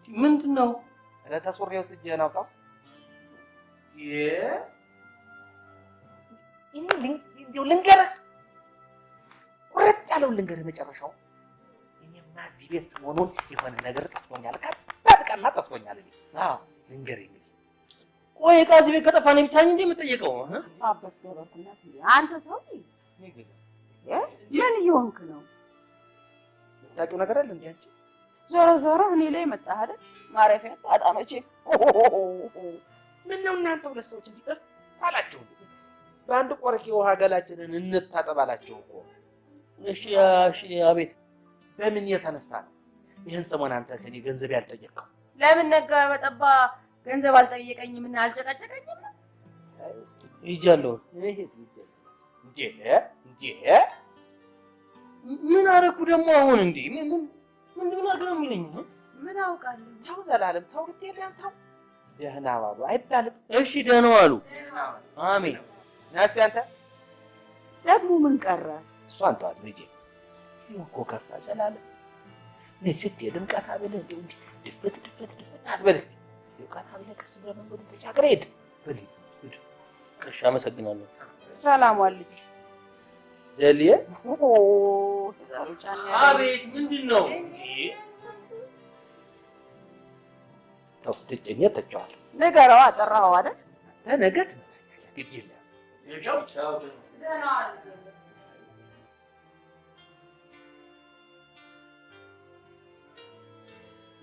ምንድን ነው? ኧረ ተሱሪ ውስጥ እጅህን አውጣው። እንደው ልንገርህ፣ ቁርጥ ያለውን ልንገርህ መጨረሻው። እኔማ እዚህ ቤት ሰሞኑን የሆነ ነገር ጠፍቶኛል። ቀና ጠፍቶኛል። አዎ ልንገርህ። ቆይ ዕቃ እዚህ ቤት ከጠፋ ነው ብቻ እንጂ የምጠየቀው አበስ ገበርኩናት። አንተ ሰው ምን እየሆንክ ነው? የምታውቂው ነገር አለ እንዴ አንቺ? ዞሮ ዞሮ እኔ ላይ መጣህ አይደል? ማረፊያ ታጣመቼ። ምን ነው እናንተ ሁለት ሰዎች እንዲህ አላችሁ? በአንድ ቆርኪ ውሃ ገላችንን እንታጠባላችሁ እኮ። እሺ አቤት። በምን የተነሳ ነው ይሄን ሰሞን አንተ ከኔ ገንዘብ ያልጠየቀው? ለምን ነጋ በጠባ ገንዘብ አልጠየቀኝም እና አልጨቃጨቀኝም? ይጃለሁ እንዴ ምን አደረኩ ደግሞ አሁን? እንዴ ምን አድርገህ ነው የሚለኝ? ምን አውቃለሁ። ተው ዘላለም ተው፣ ግድ የለም ተው። ደህና ዋሉ አይባልም። እሺ ደህና ዋሉ። አሜን። ናስቲ አንተ ደግሞ ምን ቀረ? እሷን ተዋት ልጄ። እዚህ እኮ ከፋ ዘላለም። ስትሄድም ቀና ብለህ እንደው እንጂ ድፍት አትበል እስኪ። እንደው ቀና ብለህ ቀስ ብለህ መንገዱን ተሻግረህ ሂድ። በል ሂድ። እሺ አመሰግናለሁ። ሰላም ዋልልኝ ዘልዬ። አቤት ምንድን ነው? ተው ትጨኛ ተጫዋል። ነገራው አጠራው አይደል? ተነገት ግድ የለም። ቻው ደህና ዋል።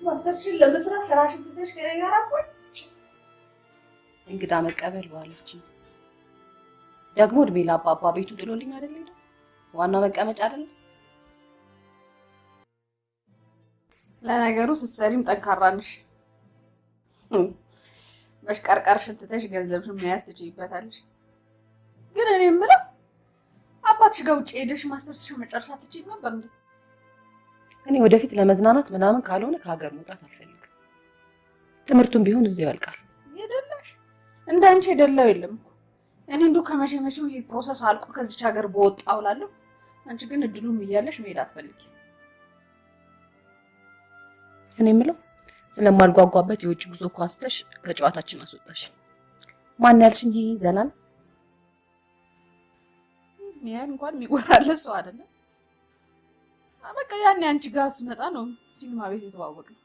ማስተርሽን ለመስራት ስራሽን ትተሽ ከኔ ጋር አቆጭ። እንግዳ መቀበል ባለችኝ ደግሞ እድሜ ለአባባ ቤቱ ጥሎልኝ አይደል? ዋናው መቀመጫ አይደል? ለነገሩ ስትሰሪም ጠንካራ ነሽ። መሽቀርቀርሽን ትተሽ ገንዘብሽን መያዝ ትችይበታለሽ። ግን እኔ የምለው አባትሽ ጋር ውጭ ሄደሽ ማስተርስሽን መጨረሻ ትችይ ነበር እንዴ? እኔ ወደፊት ለመዝናናት ምናምን ካልሆነ ከሀገር መውጣት አልፈልግም። ትምህርቱም ቢሆን እዚያው ያልቃል። ይደላሽ እንዳንቺ የደላው የለም እኮ። እኔ እንደው ከመቼው ይሄ ፕሮሰስ አልቆ ከዚች ሀገር በወጣው እላለሁ። አንቺ ግን እድሉም እያለሽ መሄድ አትፈልጊም። እኔ የምለው ስለማልጓጓበት የውጭ ጉዞ እኮ አንስተሽ ከጨዋታችን አስወጣሽ። ማን ያልሽኝ? ይሄ ዘላለም ያን እንኳን የሚወራለት ሰው አይደለም። በቃ ያኔ አንቺ ጋር ስመጣ ነው ሲኒማ ቤት የተዋወቅነው።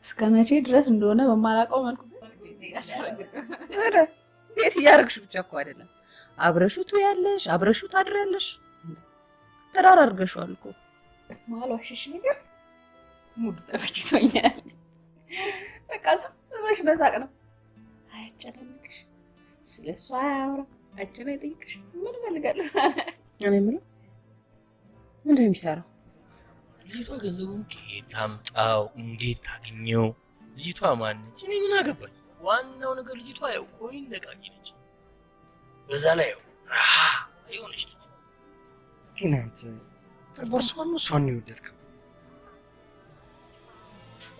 እስከ መቼ ድረስ እንደሆነ በማላውቀው መልኩ ቤት እያደረግሽ ብቻ እኮ አይደለም፣ አብረሽው ትያለሽ፣ አብረሽው ታድሪያለሽ። ተራራ አድርገሽዋል እኮ። ማልዋሽሽ ነገር ሙሉ ተፈጭቶኛል። በቃ ዝም ብለሽ መሳቅ ነው። አያጨናንቅሽ፣ ስለሷ አያወራ፣ አንቺን አይጠይቅሽ። ምን እፈልጋለሁ? እኔ የምለው ምንድን ነው የሚሰራው? ልጅቷ ገንዘቡን ከየት ታምጣው? እንዴት ታገኘው? ልጅቷ ማነች? እኔ ምን አገባኝ? ዋናው ነገር ልጅቷ ያው ኮይን ለቃቂ ነች። በዛ ላይ ያው ረሃ የሆነች ልጅ። ግን አንተ ቦርሷን ነው እሷን የወደድከው?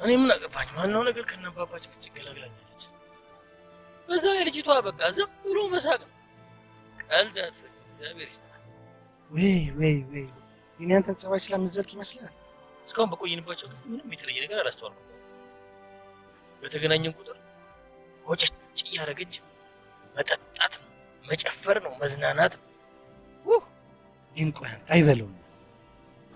እኔ ምን አገባኝ? ዋናው ነገር ከነባባ ጭቅጭቅ ገላግላኛለች። በዛ ላይ ልጅቷ በቃ ዝም ብሎ መሳቅ ነው። ቀልድ አትፈልግ። እግዚአብሔር ይስጣት። ወይ የኔ አንተን ጸባይ ስለምትዘልቅ ይመስላል። እስካሁን በቆየንባቸው ጊዜ ምንም የተለየ ነገር አላስተዋልኩባትም። በተገናኘን ቁጥር ወጨጭ እያደረገች መጠጣት ነው፣ መጨፈር ነው፣ መዝናናት ነው። ግን ቆይ አንተ አይበለውም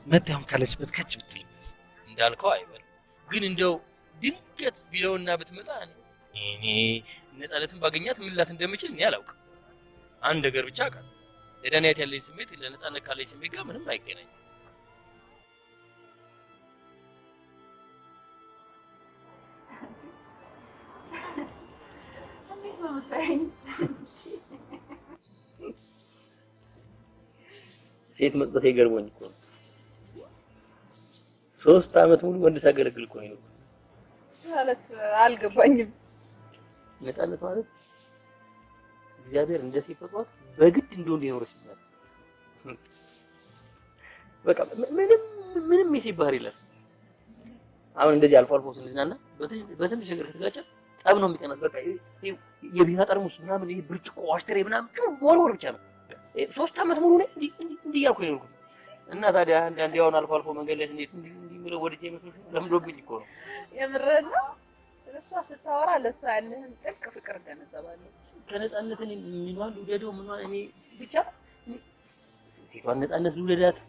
መጣሁን ካለችበት ከች ብትልበስ እንዳልከው አይበል። ግን እንደው ድንገት ቢለውና ብትመጣ እኔ ነፃነትን ባገኛት ምን ላት እንደምችል እኔ አላውቅም። አንድ ነገር ብቻ አውቃለሁ፣ ለዳንያት ያለኝ ስሜት ለነፃነት ካለኝ ስሜት ጋር ምንም አይገናኝም። ሴት መጥበስ ይገርሞኝ እኮ 3 አመት ሙሉ ወንድ ሳገለግል እኮ ነው ማለት። አልገባኝም። ነፃነት ማለት እግዚአብሔር እንደ ሲፈጥሯት በግድ እንደው እንዲኖርሽ ማለት በቃ ምንም የሴት ባህሪ የለም። አሁን እንደዚህ አልፎ አልፎ ስንዝናና በትንሽ ነገር ከተጋጨ ጠብ ነው የሚቀናት። በቃ የቢራ ጠርሙስ ምናምን ይሄ ብርጭቆ አሽተሬ ምናምን ወርወር ብቻ ነው። 3 ዓመት ሙሉ ነው እንዲህ እያልኩ ነው የኖርኩት። እና ታዲያ አንዳንዴ አሁን አልፎ አልፎ መንገድ ላይ ስንሄድ እንዲህ ብለው ወድጄ መስሎሽ ለምዶብኝ እኮ ነው። የምርህን ነው? ስለሷ ስታወራ ለሷ ያለህን ጥልቅ ፍቅር ገነዘባለሁ። ከነፃነት እኔ ምኗን ልውደደው ምኗን እኔ ብቻ ሴቷን ነፃነት ልውደዳት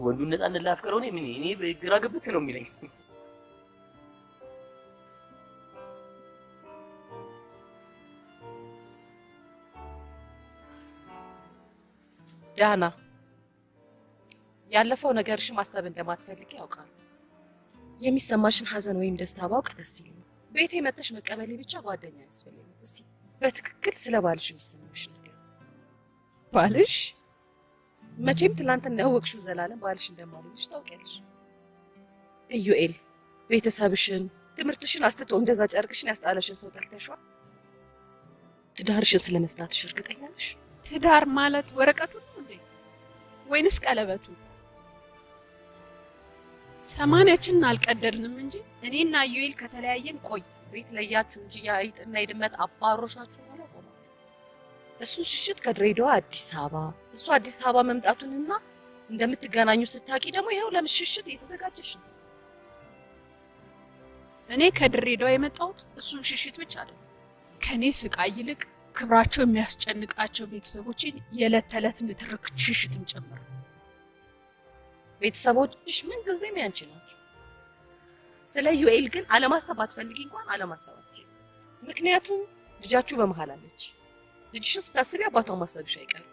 ወንዱን ነፃነት ላፍቅረው እኔ ግራ ገብት ነው የሚለኝ። ዳና ያለፈው ነገርሽ ማሰብ እንደማትፈልጊ ያውቃል። የሚሰማሽን ሐዘን ወይም ደስታ ባውቅ ደስ ይለኛል። ቤቴ መተሽ መቀበሌ ብቻ ጓደኛ ያስፈልጋል። እስቲ በትክክል ስለ ባልሽ የሚሰማሽ ነገር። ባልሽ መቼም ትላንትና ያወቅሽው ዘላለም ባልሽ እንደማልልሽ ታውቂያለሽ። ኢዩኤል ቤተሰብሽን ትምህርትሽን አስትቶ እንደዛ ጨርቅሽን ያስጣለሽን ሰው ጠልተሽዋል። ትዳርሽን ስለመፍታትሽ እርግጠኛ ነሽ? ትዳር ማለት ወረቀቱ ነው እንዴ ወይንስ ቀለበቱ? 80ችንን አልቀደልንም እንጂ እኔና ዩኤል ከተለያየን ቆይ። ቤት ለያችሁ እንጂ የአይጥና የድመት አባሮሻችሁ ሆነ ቆማችሁ። እሱ ሽሽት ከድሬዳዋ አዲስ አበባ፣ እሱ አዲስ አበባ መምጣቱንና እንደምትገናኙ ስታቂ ደግሞ ይሄው ለምሽሽት እየተዘጋጀሽ ነው። እኔ ከድሬዳዋ የመጣሁት እሱን ሽሽት ብቻ አይደለም። ከኔ ስቃይ ይልቅ ክብራቸው የሚያስጨንቃቸው ቤተሰቦችን የዕለት ተዕለት ንትርክ ሽሽትም ጨምሮ። ቤተሰቦችሽ ምን ጊዜም ያንቺ ናቸው። ስለ ዩኤል ግን አለማሰብ አትፈልጊ እንኳን አለማሰብ አትችይም። ምክንያቱም ልጃችሁ በመሃል አለች። ልጅሽን ስታስቢ አባቷን ማሰብሽ አይቀርም።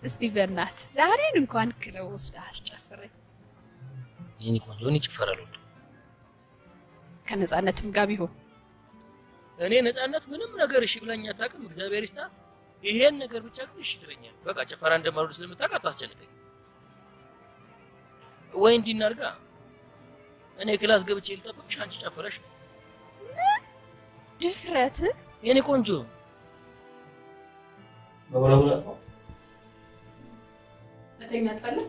እስቲ በእናት ዛሬን እንኳን ክለብ ወስደህ አስጨፍረኝ። የኔ ቆንጆ እኔ ጭፈራ አልወድም። ከነፃነትም ጋር ቢሆን እኔ ነፃነት ምንም ነገር እሺ ብላኝ አታውቅም። እግዚአብሔር ይስጣት። ይሄን ነገር ብቻ ግን እሺ ትለኛል። በቃ ጭፈራ እንደማልወድ ስለምታውቅ አታስጨንቀኝ። ወይ እንዲህ እናድርጋ፣ እኔ ክላስ ገብቼ ልጠብቅሽ፣ አንቺ ጨፍረሽ። ድፍረት የኔ ቆንጆ በብራቡላ ለተኛ አትፈልግ?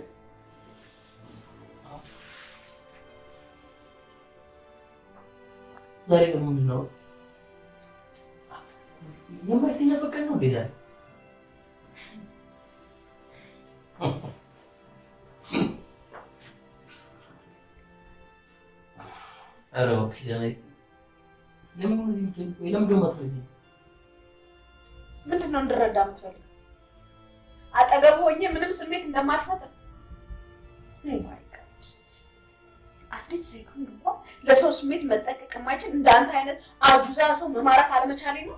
ዛሬ ግን ምንድን ነው የማይተኛ በቀን ነው እንዴ ዛሬ? ኧረ እባክሽ ጃናይት፣ ለምን እዚህ የምትሆኝ? ለምን ደግሞ አትረጂኝ? ምንድን ነው እንድረዳ የምትፈልገው? አጠገቡ ሆኜ ምንም ስሜት እንደማልሰጥ አንዲት ሴኮንድ እንኳን ለሰው ስሜት መጠንቀቅ የማይችል እንዳንተ አይነት አጁዛ ሰው መማረክ አለመቻሌ ነው።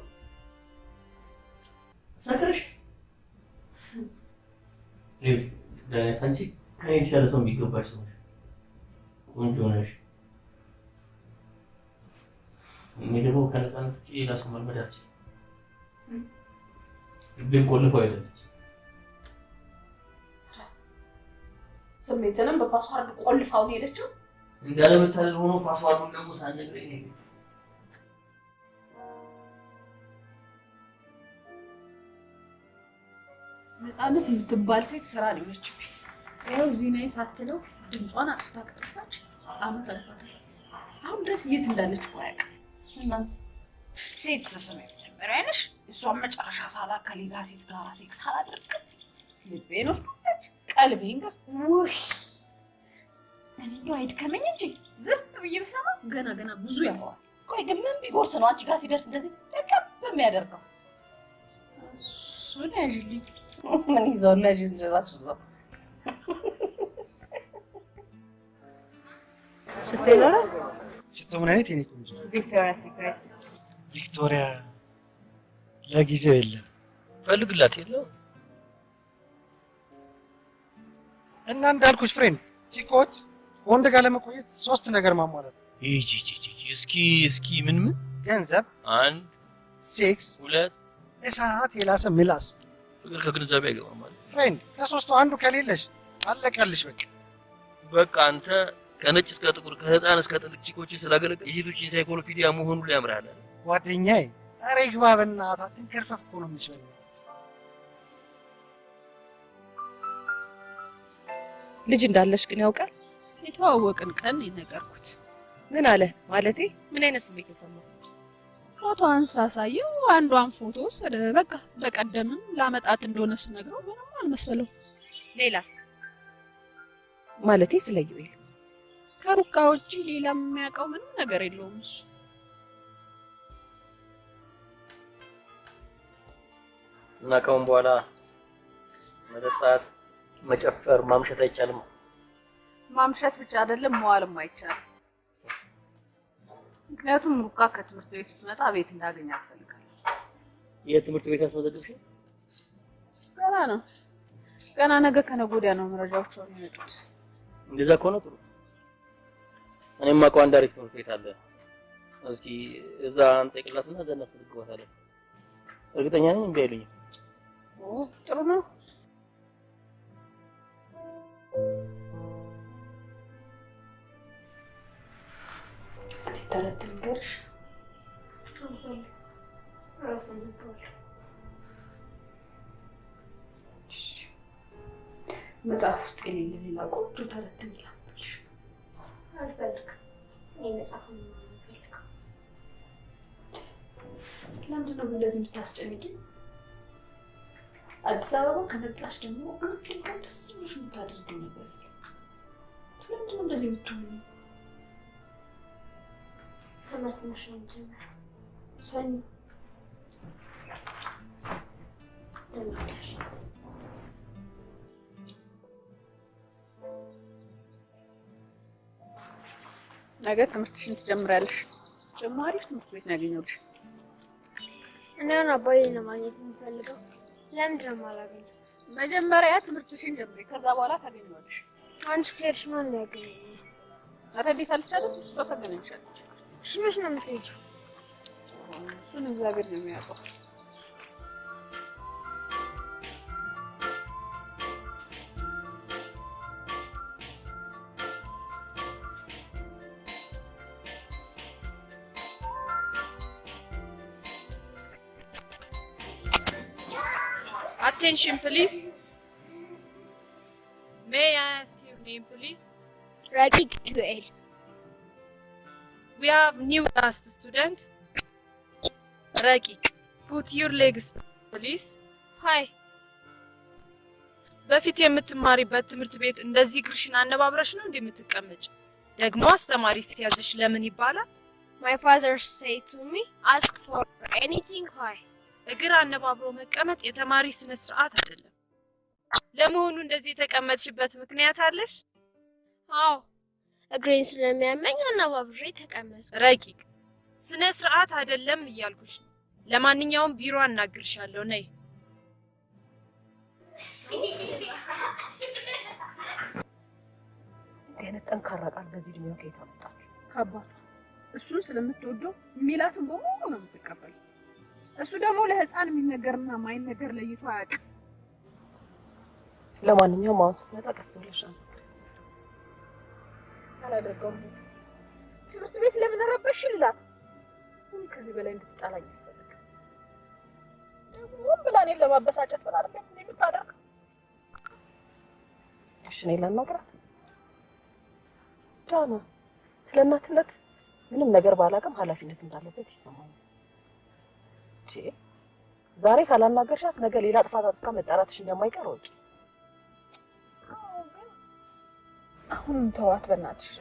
ሰክረሽ ሌሎች ዳንኤት፣ አንቺ ከኔ የተሻለ ሰው የሚገባሽ ሰው ነሽ። ቆንጆ ነሽ። እኔ ደግሞ ከነፃነት ውጭ ሌላ ሰው መልመድ አልችልም። ልቤን ቆልፈው አይደለች። ስሜትንም በፓስዋርድ ቆልፋው ነው የሄደችው። እንዳለመታደል ሆኖ ፓስዋርዱን ደግሞ ሳትነግረኝ ነው የሄደችው። ነፃነት የምትባል ሴት ስራ ነው የሆነችብኝ። ያው ዜናዬ ሳትለው ድምጿን አጥፍታ ቀጥፋች። አመት አልፏታል። አሁን ድረስ የት እንዳለች ቆያቅ እናስ ሴት ስስም ነበር አይነሽ እሷን መጨረሻ ሳላ ከሌላ ሴት ጋር ሴክስ አላደረገ ልቤን ወስዶች ቀልቤን ገስ ውይ እኔ ነው አይድከመኝ እንጂ ዝም ብዬ ብሰማ ገና ብዙ ያወራል። ቆይ ግን ምን ቢጎርስ ነው አንቺ ጋር ሲደርስ እንደዚህ ተቀብ በሚያደርገው? እሱን ያዥልኝ ምን ይዘው ለጅ ራሱ ዘው ሽቶ ምን አይነት የኔ ቆንጆ? ቪክቶሪያ ሲክሬት። ቪክቶሪያ ለጊዜው የለም። ፈልግላት የለው እና እንዳልኩሽ ፍሬንድ ቺኮች ወንድ ጋር ለመቆየት 3 ነገር ማሟላት። እስኪ ምን ገንዘብ፣ አንድ ሴክስ፣ 2 እሳት የላሰ ምላስ። ፍቅር ከግንዛቤ አይገባም ማለት ፍሬንድ ከ3ቱ አንዱ ከሌለሽ አለቀልሽ በቃ። በቃ አንተ ከነጭ እስከ ጥቁር ከህፃን እስከ ትልቅ ቺኮችን ስላገለገል የሴቶችን ኢንሳይክሎፒዲያ መሆኑ ላይ ያምራል። ጓደኛዬ ኧረ ግባ በእናትህ አትንከርፈፍ እኮ ነው የምትበላው። ልጅ እንዳለሽ ግን ያውቃል? የተዋወቅን ቀን የነገርኩት። ምን አለ ማለቴ? ምን አይነት ስሜት ተሰማው? ፎቶዋን ሳሳየው አንዷን ፎቶ ወሰደ። በቃ በቀደምም ላመጣት እንደሆነ ስነግረው ምንም አልመሰለው። ሌላስ? ማለቴ ስለ ዩኤል ከሩቃ ውጪ ሌላ የሚያውቀው ምንም ነገር የለውም እሱ። እና ከአሁን በኋላ መጠጣት፣ መጨፈር፣ ማምሸት አይቻልም። ማምሸት ብቻ አይደለም መዋልም አይቻልም። ምክንያቱም ሩቃ ከትምህርት ቤት ስትመጣ ቤት እንዳገኛት ፈልጋለሁ። የትምህርት ቤት አስመዘግብሽ? ገና ነው። ገና ነገ ከነገ ወዲያ ነው መረጃዎቹ የሚመጡት። እንደዛ ከሆነ ጥሩ። እኔም አውቀው አንድ አሪፍ ትምህርት ቤት አለ። እስኪ እዛ እንጠይቅላትና እዛ እናስመዘግባታለን። እርግጠኛ ነኝ እምቢ አይሉኝም። ጥሩ ነው። ተረት ልንገርሽ። መጽሐፍ ውስጥ የሌለ ሌላ ቆንጆ ተረት እንላምልሽ። አልፈልግም። እኔ መጽሐፍ ነው የምፈልገው። ለምንድን ነው እንደዚህ የምታስጨንቂኝ? አዲስ አበባ ከመጣሽ ደግሞ አንድ ቀን ደስ ብሎሽ የምታደርጊው ነገር ለምንድን ነው እንደዚህ የምትሆኚው? ትምህርት መቼ ነው የምጀምረው? ሰኞ። ደምዳሽ ነገ ትምህርትሽን ትጀምሪያለሽ። ጀማሪ ትምህርት ቤት ነው ያገኘሁልሽ። እኔውን አባዬን ነው ማግኘት የምፈልገው። ለምንድን ነው የማላገኘው? መጀመሪያ ትምህርትሽን ጀምሪ፣ ከዛ በኋላ ታገኘዋለሽ። አንቺ ከሄድሽ ማን ነው ያገኘኝ? ረዲት አለች አይደል? እሷ ታገናኝሻለች። እሺ መች ነው የምትሄጂው? እሱን እግዚአብሔር ነው የሚያውቀው። Attention please. May I ask your name please? ረቂቅ ዩኤል። We have new last student. ረቂቅ put your legs please. ሃይ በፊት የምትማሪበት ትምህርት ቤት እንደዚህ እግርሽን አነባብረሽ ነው እንደምትቀመጭ? ደግሞ አስተማሪ ሲያዝሽ ለምን ይባላል? My father said to me, ask for anything. ሃይ እግር አነባብሮ መቀመጥ የተማሪ ስነ ስርዓት አይደለም። ለመሆኑ እንደዚህ የተቀመጥሽበት ምክንያት አለሽ? አዎ እግሬን ስለሚያመኝ አነባብሬ ተቀመጥኩ። ረቂቅ ስነ ስርዓት አይደለም እያልኩሽ ነው። ለማንኛውም ቢሮ አናግርሻለሁ ነይ። አይነት ጠንካራ ቃል በዚህ እድሜው ከየት አመጣችሁ? አባቷ እሱን ስለምትወደው ሚላትን በሙሉ ነው የምትቀበለው። እሱ ደግሞ ለህፃን የሚነገርና ማይነገር ለይቶ አያውቅም። ለማንኛውም አሁን ስትመጣ ቀስ ብለሽ አላደርገውም። ትምህርት ቤት ለምን ረበሽላት? ከዚህ በላይ እንድትጣላኝ አልፈልግም። ደግሞ ብላ እኔን ለማበሳጨት ብላ አይደል የምታደርገው? እሺ እኔ ላናግራት። ዳና ስለ እናትነት ምንም ነገር ባላውቅም ኃላፊነት እንዳለበት ይሰማኛል። ዛሬ ካላናገርሻት ነገ ሌላ ጥፋት አጥፍታ መጣራትሽ እንደማይቀር ወቂ። አሁን ተዋት በእናትሽ።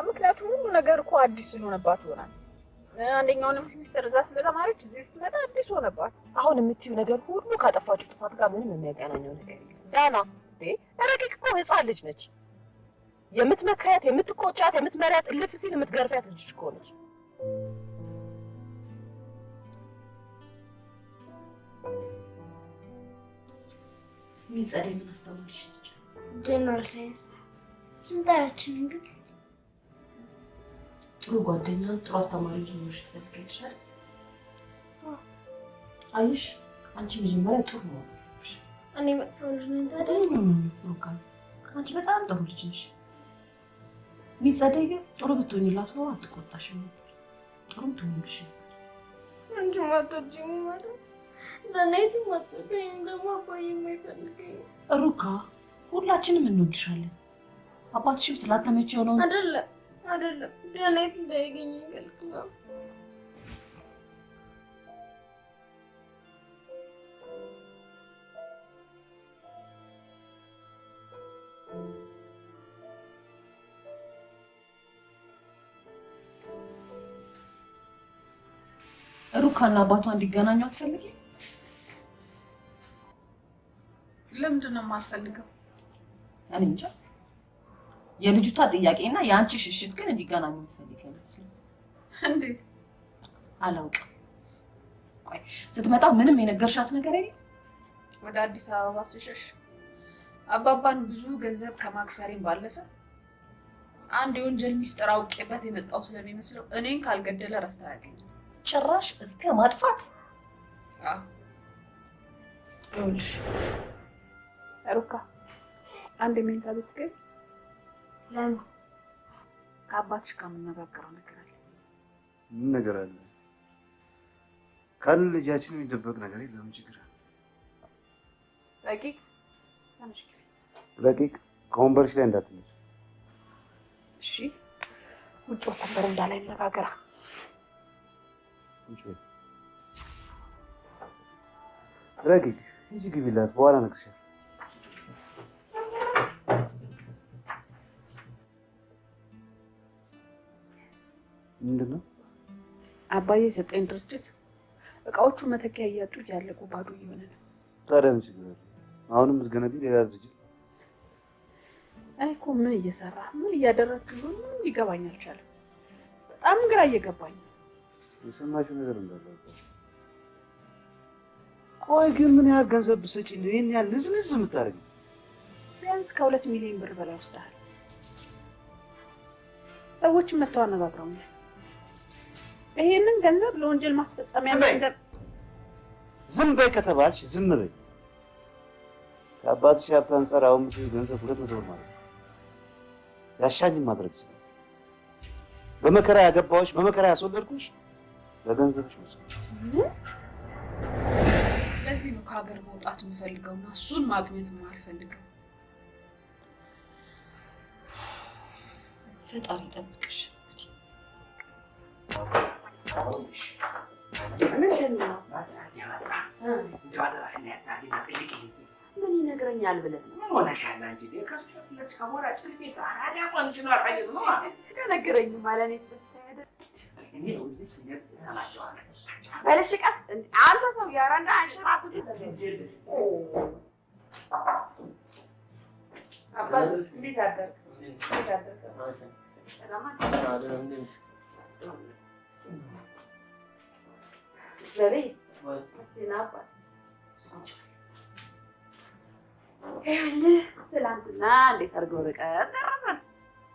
ምክንያቱም ሁሉ ነገር እኮ አዲስ ስለሆነባት ይሆናል። አንደኛውንም ሚኒስትር እዛ ስለተማረች እዚህ ስትመጣ አዲስ ሆነባት። አሁን የምትዩ ነገር ሁሉ ካጠፋችሁ ጥፋት ጋር ምንም የሚያገናኘው ነገር የለም። ዳና ረቂቅ እኮ ህፃን ልጅ ነች። የምትመክሪያት፣ የምትቆጫት፣ የምትመሪያት እልፍ ሲል የምትገርፊያት ልጅ እኮ ነች። ሚጸደይ ምን አስተማርሽ? ጀነራል ሳይንስ ስንጠራችን ግን ጥሩ ጓደኛ፣ ጥሩ አስተማሪ ሊሆንሽ ትፈልጊያለሽ አይደል? አይሽ አንቺ መጀመሪያ ጥሩ ነው። እኔ መጥፎ ልጅ ነኝ ታዲያ? ሩካ አንቺ በጣም ጥሩ ልጅ ነሽ። ሚጸደይ ግን ጥሩ ብትሆኝላት ነው አትቆጣሽም ነበር። ጥሩም ትሆንልሽ ነበር። አንቺ ማጥቶኝ ማለት ለኔት ማጥቶኝ ደግሞ አባዬ የማይፈልገኝ ሩካ ሁላችንም እንወድሻለን። አባትሽም ስላተመቸው ነው አይደለም ለኔት እንዳይገኝ ይገልክላል። ሩካና አባቷ እንዲገናኙ አትፈልጊም? ለምንድን ነው የማልፈልገው? እኔ እንጃ። የልጅቷ ጥያቄና የአንቺ ሽሽት ግን እንዲገናኙ ትፈልጊ አይመስልም? እንዴት? አላውቅም። ቆይ ስትመጣ ምንም የነገርሻት ነገር የለም? ወደ አዲስ አበባ ስሸሽ አባባን ብዙ ገንዘብ ከማክሰሪም ባለፈ አንድ የወንጀል ሚስጥር አውቄበት የመጣው ስለሚመስለው እኔን ካልገደለ ረፍታ ያገኛል። ጭራሽ እስከ ማጥፋት? አዎ። ይኸውልሽ ሩካ አንድ የመኝታ ቤት ግን ለምን ከአባትሽ ጋር የምነጋገረው ነገር አለ። ምን ነገር አለ? ካለ ልጃችን የሚደበቅ ነገር የለም። ችግር አለ? ረቂቅ ትንሽ ረቂቅ ከወንበርሽ ላይ እንዳትነሽ እሺ። ውጭ ወተን እንዳላይ ነጋገራ ረቂቅ ሂጂ ግቢላት፣ በኋላ እነግርሻለሁ። ምንድን ነው? አባዬ የሰጠኝ ድርጅት እቃዎቹ መተኪያ እያጡ እያለቁ ባዶ እየሆነ ነው። ታዲያ ምን ችግር አለ? አሁንም የምትገነቢ ሌላ ድርጅት? እኔ እኮ ምን እየሰራ ምን እያደረግክ እንደሆነ ምንም ሊገባኝ አልቻለም። በጣም ግራ እየገባኝ ነው። የሰማሽው ነገር እንዳለ ቆይ ግን ምን ያህል ገንዘብ ብትሰጪ ነው ይሄን ያህል ንዝንዝ የምታደርጊው? ቢያንስ ከ2 ሚሊዮን ብር በላይ ወስደሃል። ሰዎችን መተው አነጋግረውኛል። ይሄንን ገንዘብ ለወንጀል ማስፈጸሚያ ዝም በይ ከተባልሽ ዝም በይ። ከአባትሽ ሀብት አንጻር አሁን የምትይው ገንዘብ 200 ብር ማለት ነው። ያሻኝን ማድረግ ይችላል። በመከራ ያገባሁሽ በመከራ ያስወለድኩሽ ለገንዘብሽ ነው። ለዚህ ነው ከሀገር መውጣት የምፈልገውና እሱን ማግኘት የማልፈልገው። ፈጣሪ ይጠብቅሽ። ምን ይነግረኛል ብለህ ነው? ምን ሆነሻል አንቺ? ከሱ ለች ከሞራ ጭልፊት አራዳ ቋንጭ ነው አሳየት ነው ከነገረኝ ማለት ነው። ስለስተያደ እኔ ወዝት ሰማቸዋለሁ። በለሽ ቀስ አንተ ሰው ያራንዳ አንሽራቱ አባል እንዴት አደርክ? እንዴት አደርክ? ሰላም አደረክ? ዘሪ እስቲና አባል ይኸውልህ ትላንትና እንደ ሰርግ ወረቀት ደረሰን።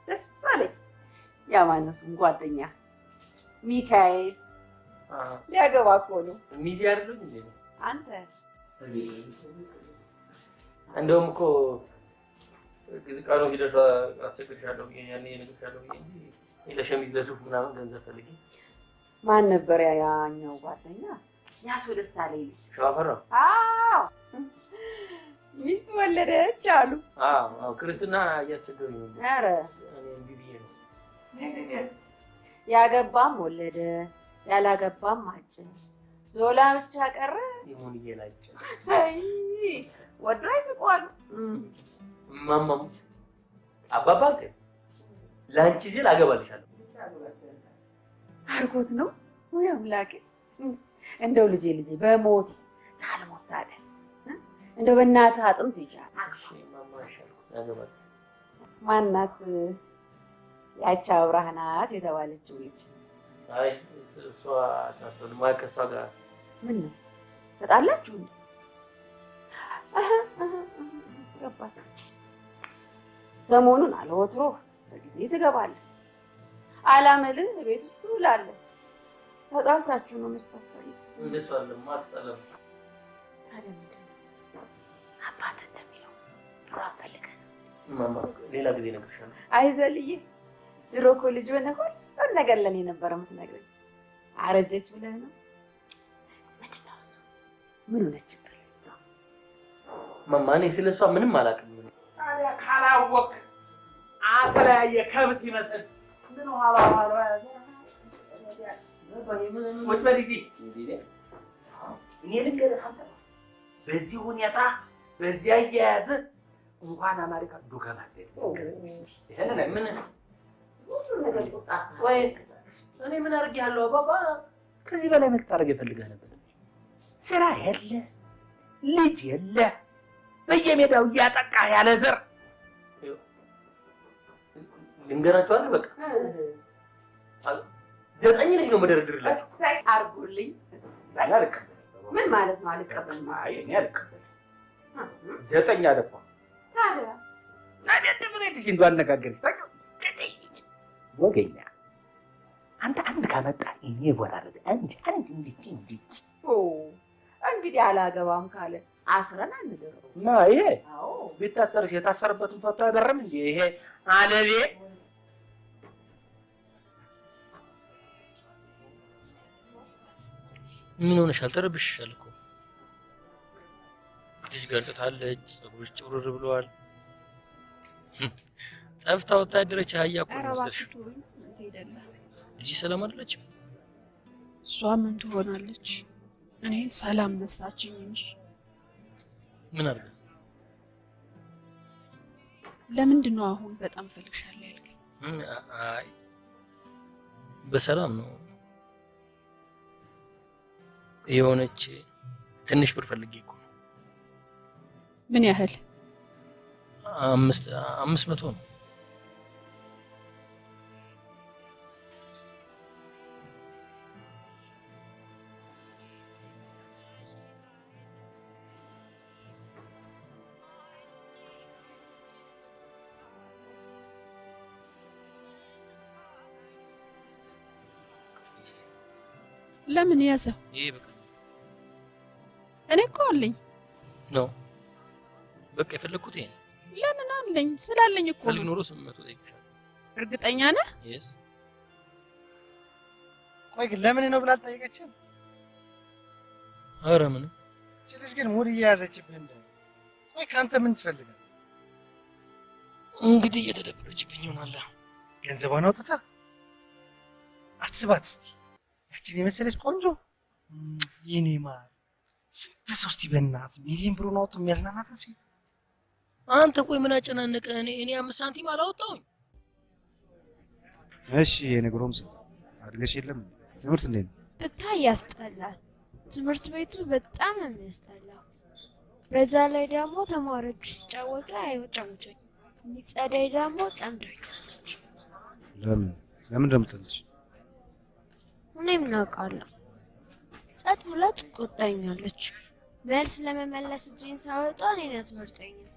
ደስ አለኝ። ያማነው ስም ጓደኛ ሚካኤል ሊያገባ እኮ ነው። ሚዜ አይደሉኝ እንዴ? አንተ እንደውም እኮ ቀኑ ሲደርስ አስቸግርሻለሁ ያኔ እነግርሻለሁ እንጂ ለሸሚዝ ለሱፍ ምናምን ገንዘብ ፈልጌ። ማን ነበር ያኛው ጓደኛ? ያቶ ደሳለኝ ልጅ ሸዋፈራው? አዎ ሚስት ወለደች አሉ። አዎ ክርስትና እያስቸገሩኝ ነው። ኧረ እኔ እንዲህ ብዬ ነው። ያገባም ወለደ ያላገባም አጭ ዞላ ብቻ ቀረ። ሲሙንዬ ናቸው። አይ ወዶ አይስቋሉ። ማማም አባባ ለአንቺ ሲል አገባልሻለሁ አርጎት ነው ወይ አምላኬ። እንደው ልጄ በሞት ሳልሞት ታዲያ እንደው በእናትህ አጥንት ይሻል። እሺ ማማ ይሻል ያገባል። ማናት ያቺ አብራህ ናት የተባለችው ልጅ? አይ እሷ ታሰሉ ማከሷ ጋር ምን ነው ተጣላችሁ እንዴ? ገባኝ። ሰሞኑን አለወትሮ በጊዜ ትገባለህ፣ አላመልህ ቤት ውስጥ ትውላለህ። ተጣልታችሁ ነው መስጠፈል እንደሷ ለማትጠለም ታዲያ ምንድን ነው አባትህ እንደሚለው ጥሩ አትፈልገህ? ማማ ሌላ ጊዜ እነግርሻለሁ። አይዘልዬ ድሮ እኮ ልጅ ሆነህ ሁሉን ነገር ለኔ ነበር የምትነግረኝ። አረጀች ብለህ ነው? ምንድን ነው እሱ? ምን ሆነችበት ልጅቷ? ማማ እኔ ስለሷ ምንም አላውቅም። ታዲያ ካላወቅ አተለያየ ከብት ይመስል ምን ኋላ ቁጭ በል እዚህ። እኔ ልንገርህ አንተ በዚህ ሁኔታ በዚያ እየያዘ እንኳን አሜሪካ ዱከም አትሄድም። ምን ወይ እኔ ምን አድርጌሃለሁ አባባ? ከዚህ በላይ መታረግ የፈልገህ ነበር። ስራ የለ ልጅ የለ በየሜዳው እያጠቃ ያለ ዘር ልንገራቸዋለሁ። በቃ 9 ልጅ ነው መደረድርላችሁ። እሰይ አርጉልኝ። ምን ማለት ነው አልቀበልም? አይ እኔ አልቀበልም። 9 አለፋ ታዲያ ትብሬትሽ እንደው አነጋገርሽ ወገኛ አንተ አንድ ካመጣ እኔ ወራረደ አንድ እንግዲህ አላገባም ካለ አስረን አንደረው እና ይሄ ቢታሰርሽ የታሰርበትን ፈቶ አይበርም እንዴ? ይሄ አለቤ ምን ሆነሻል? ተረብሽሻል እኮ ልጅ ገርጥታለች፣ ፀጉርሽ ጭውርር ብሏል። ጠፍታ ወታደረች አህያ እኮ ነው መሰልሽ። ልጅ ሰላም አይደለችም። እሷ ምን ትሆናለች? እኔን ሰላም ነሳችኝ እንጂ ምን አድርጋ? ለምንድን ነው አሁን በጣም ፈልግሻለሁ ያልከኝ? አይ በሰላም ነው። የሆነች ትንሽ ብር ፈልጌ እኮ ነው። ምን ያህል? 500 ነው። ለምን ያዘው? ይሄ በቃ እኔ እኮ አለኝ ነው። በቃ የፈለኩት ይሄ ነው። ለምን አለኝ? ስላለኝ እኮ ፈልግ ኖሮ 800 ጠይቅሻለሁ። እርግጠኛ ነህ? yes። ቆይ ግን ለምን ነው ብላ አልጠየቀችም? ኧረ ምንም። እቺ ልጅ ግን ሙድ እየያዘችብህ እንደ ቆይ ከአንተ ምን ትፈልጋለህ? እንግዲህ እየተደበረችብኝ ይሆናል። ገንዘቧን አውጥታ አስባት እስቲ። ያቺን የመሰለች ቆንጆ የኔ ማር ስንት ሰው እስቲ በእናትህ ሚሊዮን ብሩን አውጥቶ የሚያዝናናትን ሴት። አንተ ቆይ ምን አጨናነቀ? እኔ 5 ሳንቲም አላወጣሁኝ። እሺ የነግሮም ሰው አድገሽ የለም ትምህርት እንዴት ነው? ብታይ ያስጠላል። ትምህርት ቤቱ በጣም ነው የሚያስጠላው። በዛ ላይ ደግሞ ተማሪዎች ሲጫወቱ አይወጫውጭኝ። የሚጸዳይ ደግሞ ጠምዳይ። ለምን እንደምትጠልሽ እኔ ምን አውቃለሁ። ጸጥ ብላ ትቆጣኛለች። መልስ ለመመለስ እጄን ሳወጣ እኔን ያስመርጠኛል።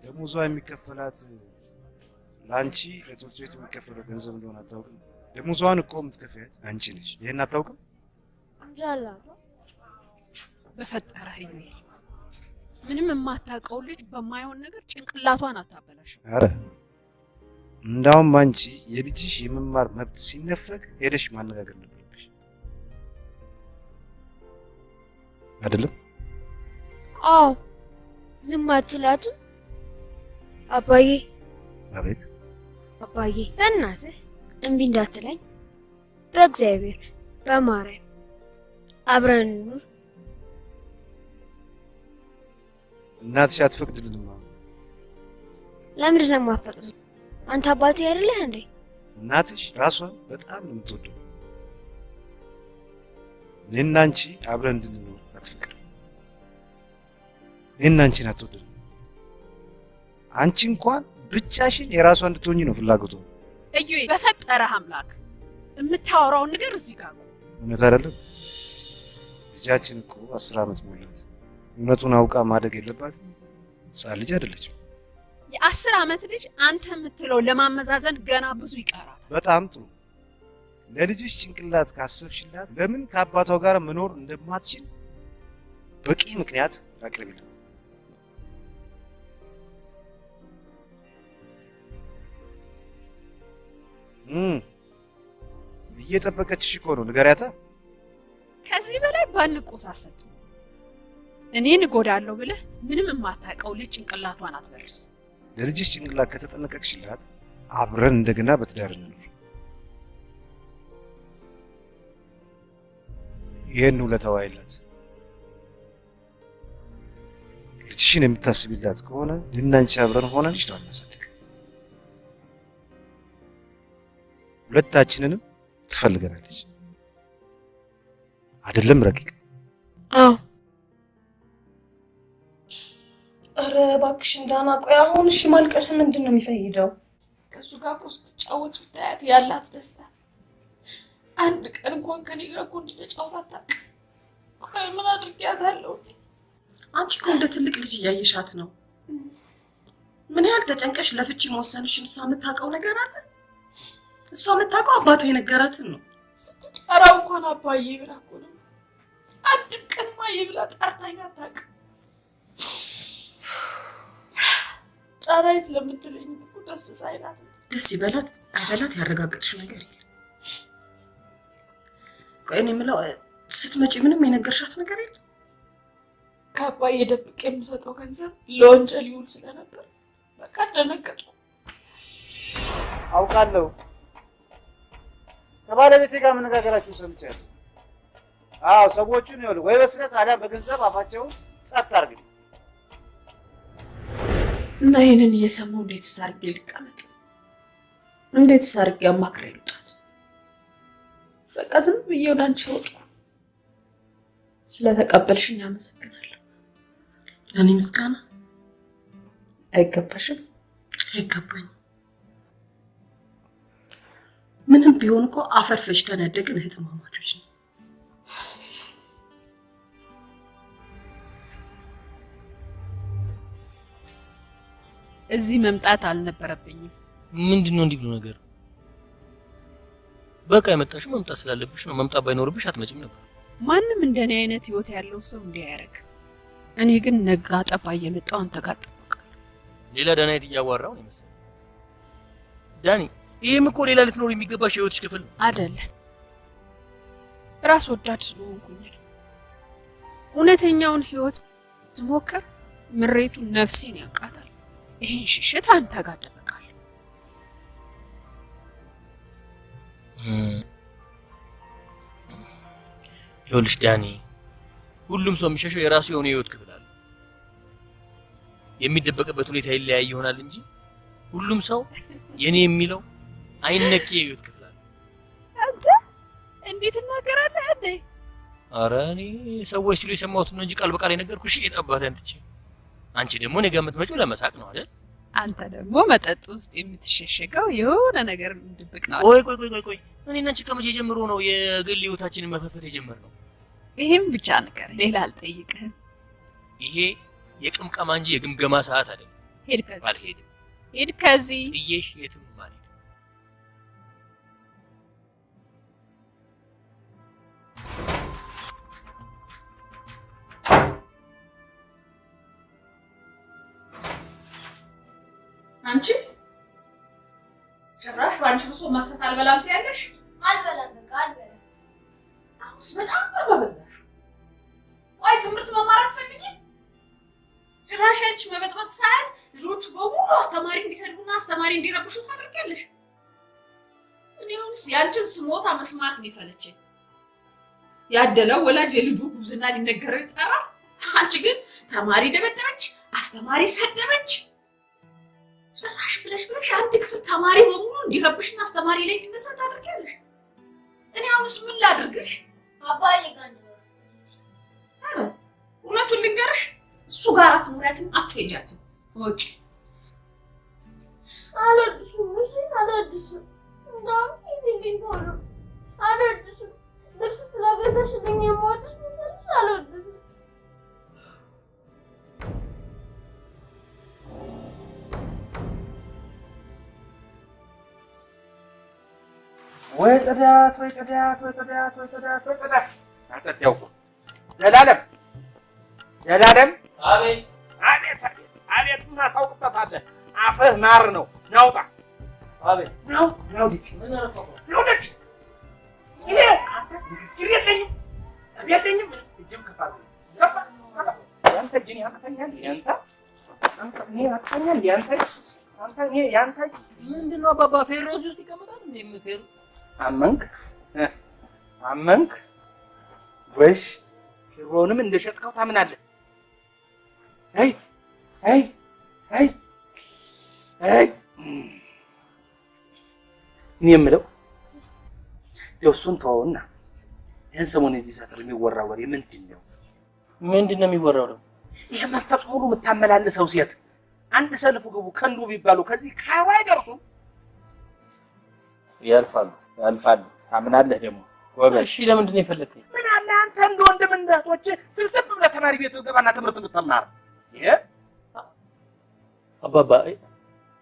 ደሞዟ የሚከፈላት ለአንቺ ለትምህርት ቤቱ የሚከፈለው ገንዘብ እንደሆነ አታውቅም? ደሞዟን እኮ የምትከፍያት አንቺ ነሽ። ይሄን አታውቅም? እንጃላ በፈጠረህ ይሁን። ምንም የማታውቀው ልጅ በማይሆን ነገር ጭንቅላቷን አታበላሽ። አረ እንዳውም አንቺ የልጅሽ የመማር መብት ሲነፈግ ሄደሽ ማነጋገር ነበረብሽ አይደለም? አዎ ዝም አትላትም? አባዬ አቤት። አባዬ በእናትህ እምቢ እንዳትለኝ፣ በእግዚአብሔር በማርያም አብረን እንኑር። እናትሽ አትፈቅድልንም? ለምንድን ነው የማትፈቅደው? አንተ አባቴ አይደለህ እንዴ? እናትሽ ራሷን በጣም ነው የምትወደው። እኔና አንቺ አብረን እንድንኖር አትፈቅድም። እኔና አንቺን አትወደንም። አንቺ እንኳን ብቻሽን የራሷ እንድትሆኚ ነው ፍላጎቷ። እዩዬ በፈጠረህ አምላክ የምታወራውን ነገር እዚህ ጋር እውነት አይደለም? ልጃችን እኮ 10 ዓመት ሞላት። እውነቱን አውቃ ማደግ የለባትም? ሕፃን ልጅ አይደለችም። የ10 ዓመት ልጅ አንተ የምትለው ለማመዛዘን ገና ብዙ ይቀራል። በጣም ጥሩ። ለልጅሽ ጭንቅላት ካሰብሽላት ለምን ከአባቷ ጋር መኖር እንደማትችል በቂ ምክንያት አቅርቢላት። እየጠበቀችሽ እኮ ነው። ንገሪያታ። ከዚህ በላይ ባንቆሳሰል። እኔን እጎዳለሁ ብለህ ምንም የማታውቀው ልጅ ጭንቅላቷን አትበርስ። ለልጅሽ ጭንቅላት ከተጠነቀቅሽላት አብረን እንደገና በትዳር እንኖር። ይሄን ውለታዋ አይላት። ልጅሽን የምታስቢላት ከሆነ ልናንቺ አብረን ሆነን ልጅቷን እናሳድግ። ሁለታችንንም ትፈልገናለች አይደለም ረቂቅ? አዎ። ኧረ እባክሽ እንዳና ቆይ አሁን እሺ ማልቀሱ ምንድን ነው የሚፈይደው? ከሱ ጋር እኮ ስትጫወት ብታያት ያላት ደስታ አንድ ቀን እንኳን ከኔ ጋር እኮ እንዲተጫወት አታውቅም። ቆይ ምን አድርጊያታለሁ? አንቺ እኮ እንደ ትልቅ ልጅ እያየሻት ነው። ምን ያህል ተጨንቀሽ ለፍቺ መወሰንሽን እሷ የምታውቀው ነገር አለ? እሷ የምታውቀው አባቷ የነገራትን ነው። ስትጠራው እንኳን አባዬ ብላ እኮ ነው። አንድ ቀን ማዬ ብላ ጠርታኝ አታውቅም። ጫራይ ስለምትለኝ እኮ ደስ ሳይላት ደስ ይበላት አይበላት ያረጋግጥሽ ነገር የለም። ቆይ እኔ የምለው ስትመጪ ምንም የነገርሻት ነገር የለም? ከአባዬ ደብቄ የምሰጠው ገንዘብ ለወንጀል ይውል ስለነበር በቃ ደነገጥኩ። አውቃለሁ። ከባለቤቴ ጋር መነጋገራችሁን ሰምቻለሁ። አዎ ሰዎቹን ይኸውልህ ወይ በስለት አሊያም በገንዘብ አፋቸውን ጸጥ አድርግ። እና ይሄንን እየሰማሁ እንዴት ሳርጌ ልቀመጥ? እንዴት ሳርጌ አማክሬ ልውጣት? በቃ ዝም ብዬ ወደ አንቺ ወጥኩ። ስለተቀበልሽኝ አመሰግናለሁ። ለእኔ ምስጋና አይገባሽም? አይገባኝም። ምንም ቢሆን እኮ አፈር ፈጭተን ያደግን እህትማማቾች ነው። እዚህ መምጣት አልነበረብኝም። ምንድነው እንዲህ ብሎ ነገር? በቃ የመጣሽው መምጣት ስላለብሽ ነው። መምጣት ባይኖርብሽ አትመጭም ነበር። ማንም እንደኔ አይነት ህይወት ያለው ሰው እንዲህ ያደርግ። እኔ ግን ነጋ ጠባ እየመጣሁ አንተ ጋር እጠብቃለሁ። ሌላ ዳናይት እያዋራው ነው መሰለኝ። ዳኒ ይሄም እኮ ሌላ ልትኖር የሚገባሽ ህይወትሽ ክፍል ነው አይደለ? ራስ ወዳድ ስለሆንኩኝ እውነተኛውን ህይወት ስሞክር ምሬቱ ነፍሴን ያቃታል። ይሄን ሽሽት አንተ ጋር እጠብቃለሁ። ይኸውልሽ ዳኒ፣ ሁሉም ሰው የሚሸሸው የራሱ የሆነ ህይወት ክፍል አለ። የሚደበቅበት ሁኔታ ይለያይ ይሆናል እንጂ ሁሉም ሰው የኔ የሚለው አይነኬ የህይወት ክፍል አለ። አንተ እንዴት እናገራለህ እንዴ? ኧረ እኔ ሰዎች ሲሉ የሰማሁት ነው እንጂ ቃል በቃል የነገርኩሽ የጠባት አንቺ። አንቺ ደግሞ ነገ የምትመጪው ለመሳቅ ነው አይደል? አንተ ደግሞ መጠጥ ውስጥ የምትሸሸገው የሆነ ነገር ድብቅ ነው። ቆይ እኔና አንቺ ከመቼ ጀምሮ ነው የግል ህይወታችንን መፈተት የጀመርነው? ይሄም ብቻ ነገር ሌላ አልጠይቅህም። ይሄ የቅምቀማ እንጂ የግምገማ ሰዓት አይደለም። ሄድ ከዚህ አልሄድም። ሄድ ከዚህ ጥዬሽ የትም ማለት አንቺ ጭራሽ ባንቺ ብሶ መክሰስ አልበላም ትያለሽ? አልበላም፣ በቃ አልበላም። አሁንስ በጣም አባበዛሽ። ቆይ ትምህርት መማር አትፈልጊም? ጭራሽ አንቺ መበጥበጥ ሰዓት ልጆቹ በሙሉ አስተማሪ እንዲሰድቡና አስተማሪ እንዲረብሹ ታደርጊያለሽ። እኔ አሁንስ ያንቺን ስሞታ መስማት ነው የሰለቸኝ። ያደለው ወላጅ የልጁ ጉብዝና ሊነገረው ይጠራል። አንቺ ግን ተማሪ ደበደበች፣ አስተማሪ ሰደበች። ጭራሽ ብለሽ አንድ ክፍል ተማሪ በሙሉ እንዲረብሽና አስተማሪ ላይ እንዲነሳ ታደርጊያለሽ። እኔ አሁንስ ምን ላድርግሽ? አባዬ ጋር ነው። አረ እውነቱን ልንገርሽ፣ እሱ ጋር አትኖሪያትም፣ አትሄጃትም። ወጪ አልወድሽም። እሺ አልወድሽም። እንደውም ይዘኝ ሆኖ አልወድሽም። ልብስ ስለገዛሽልኝ የምወድሽ መሰለሽ? አልወድሽም። ወይ ቅዳት ወይ ቅዳት ወይ ቅዳት ወይ ቅዳት ወይ ቅዳት አጠጣው ዘላለም ዘላለም አቤት አቤት አቤት ምን ታውቅበታለህ? አፍህ ማር ነው። ናውጣ አቤት ነው ነው ዲቲ ምን አረፈው ነው ዲቲ ይሄ አንተ ግሪ የለኝም አብያለኝም እጅም ከፋል ገባ ያንተ ጅኒ ያንተኛል አንተ እኔ አጥኛል ያንተ አንተ እኔ ያንተ ምንድነው አባባ ፌሮዝ ውስጥ ይቀመጣል እንዴ? ፌሮ አመንክ ወይስ ፌሮንም እንደሸጥከው ታምናለህ? አይ አይ አይ አይ እኔ የምለው እሱን ተወውና ይህን ሰሞኑን እዚህ ሰፈር የሚወራው ወሬ ምንድን ነው? ምንድን ነው የሚወራው ነው? ይሄ መንፈስ ሙሉ የምታመላልሰው ሴት አንድ ሰልፍ ግቡ ከንዱ ቢባሉ ከዚህ ካዋ አይደርሱም። ያልፋሉ ታምናለህ ደግሞ ጎበዝ። እሺ ለምንድን ነው የፈለከኝ? ምን አለ አንተ እንደ ወንድም እናቶች ስብስብ ብለህ ተማሪ ቤት ገባና ትምህርት እንድትማር። ይሄ አባባ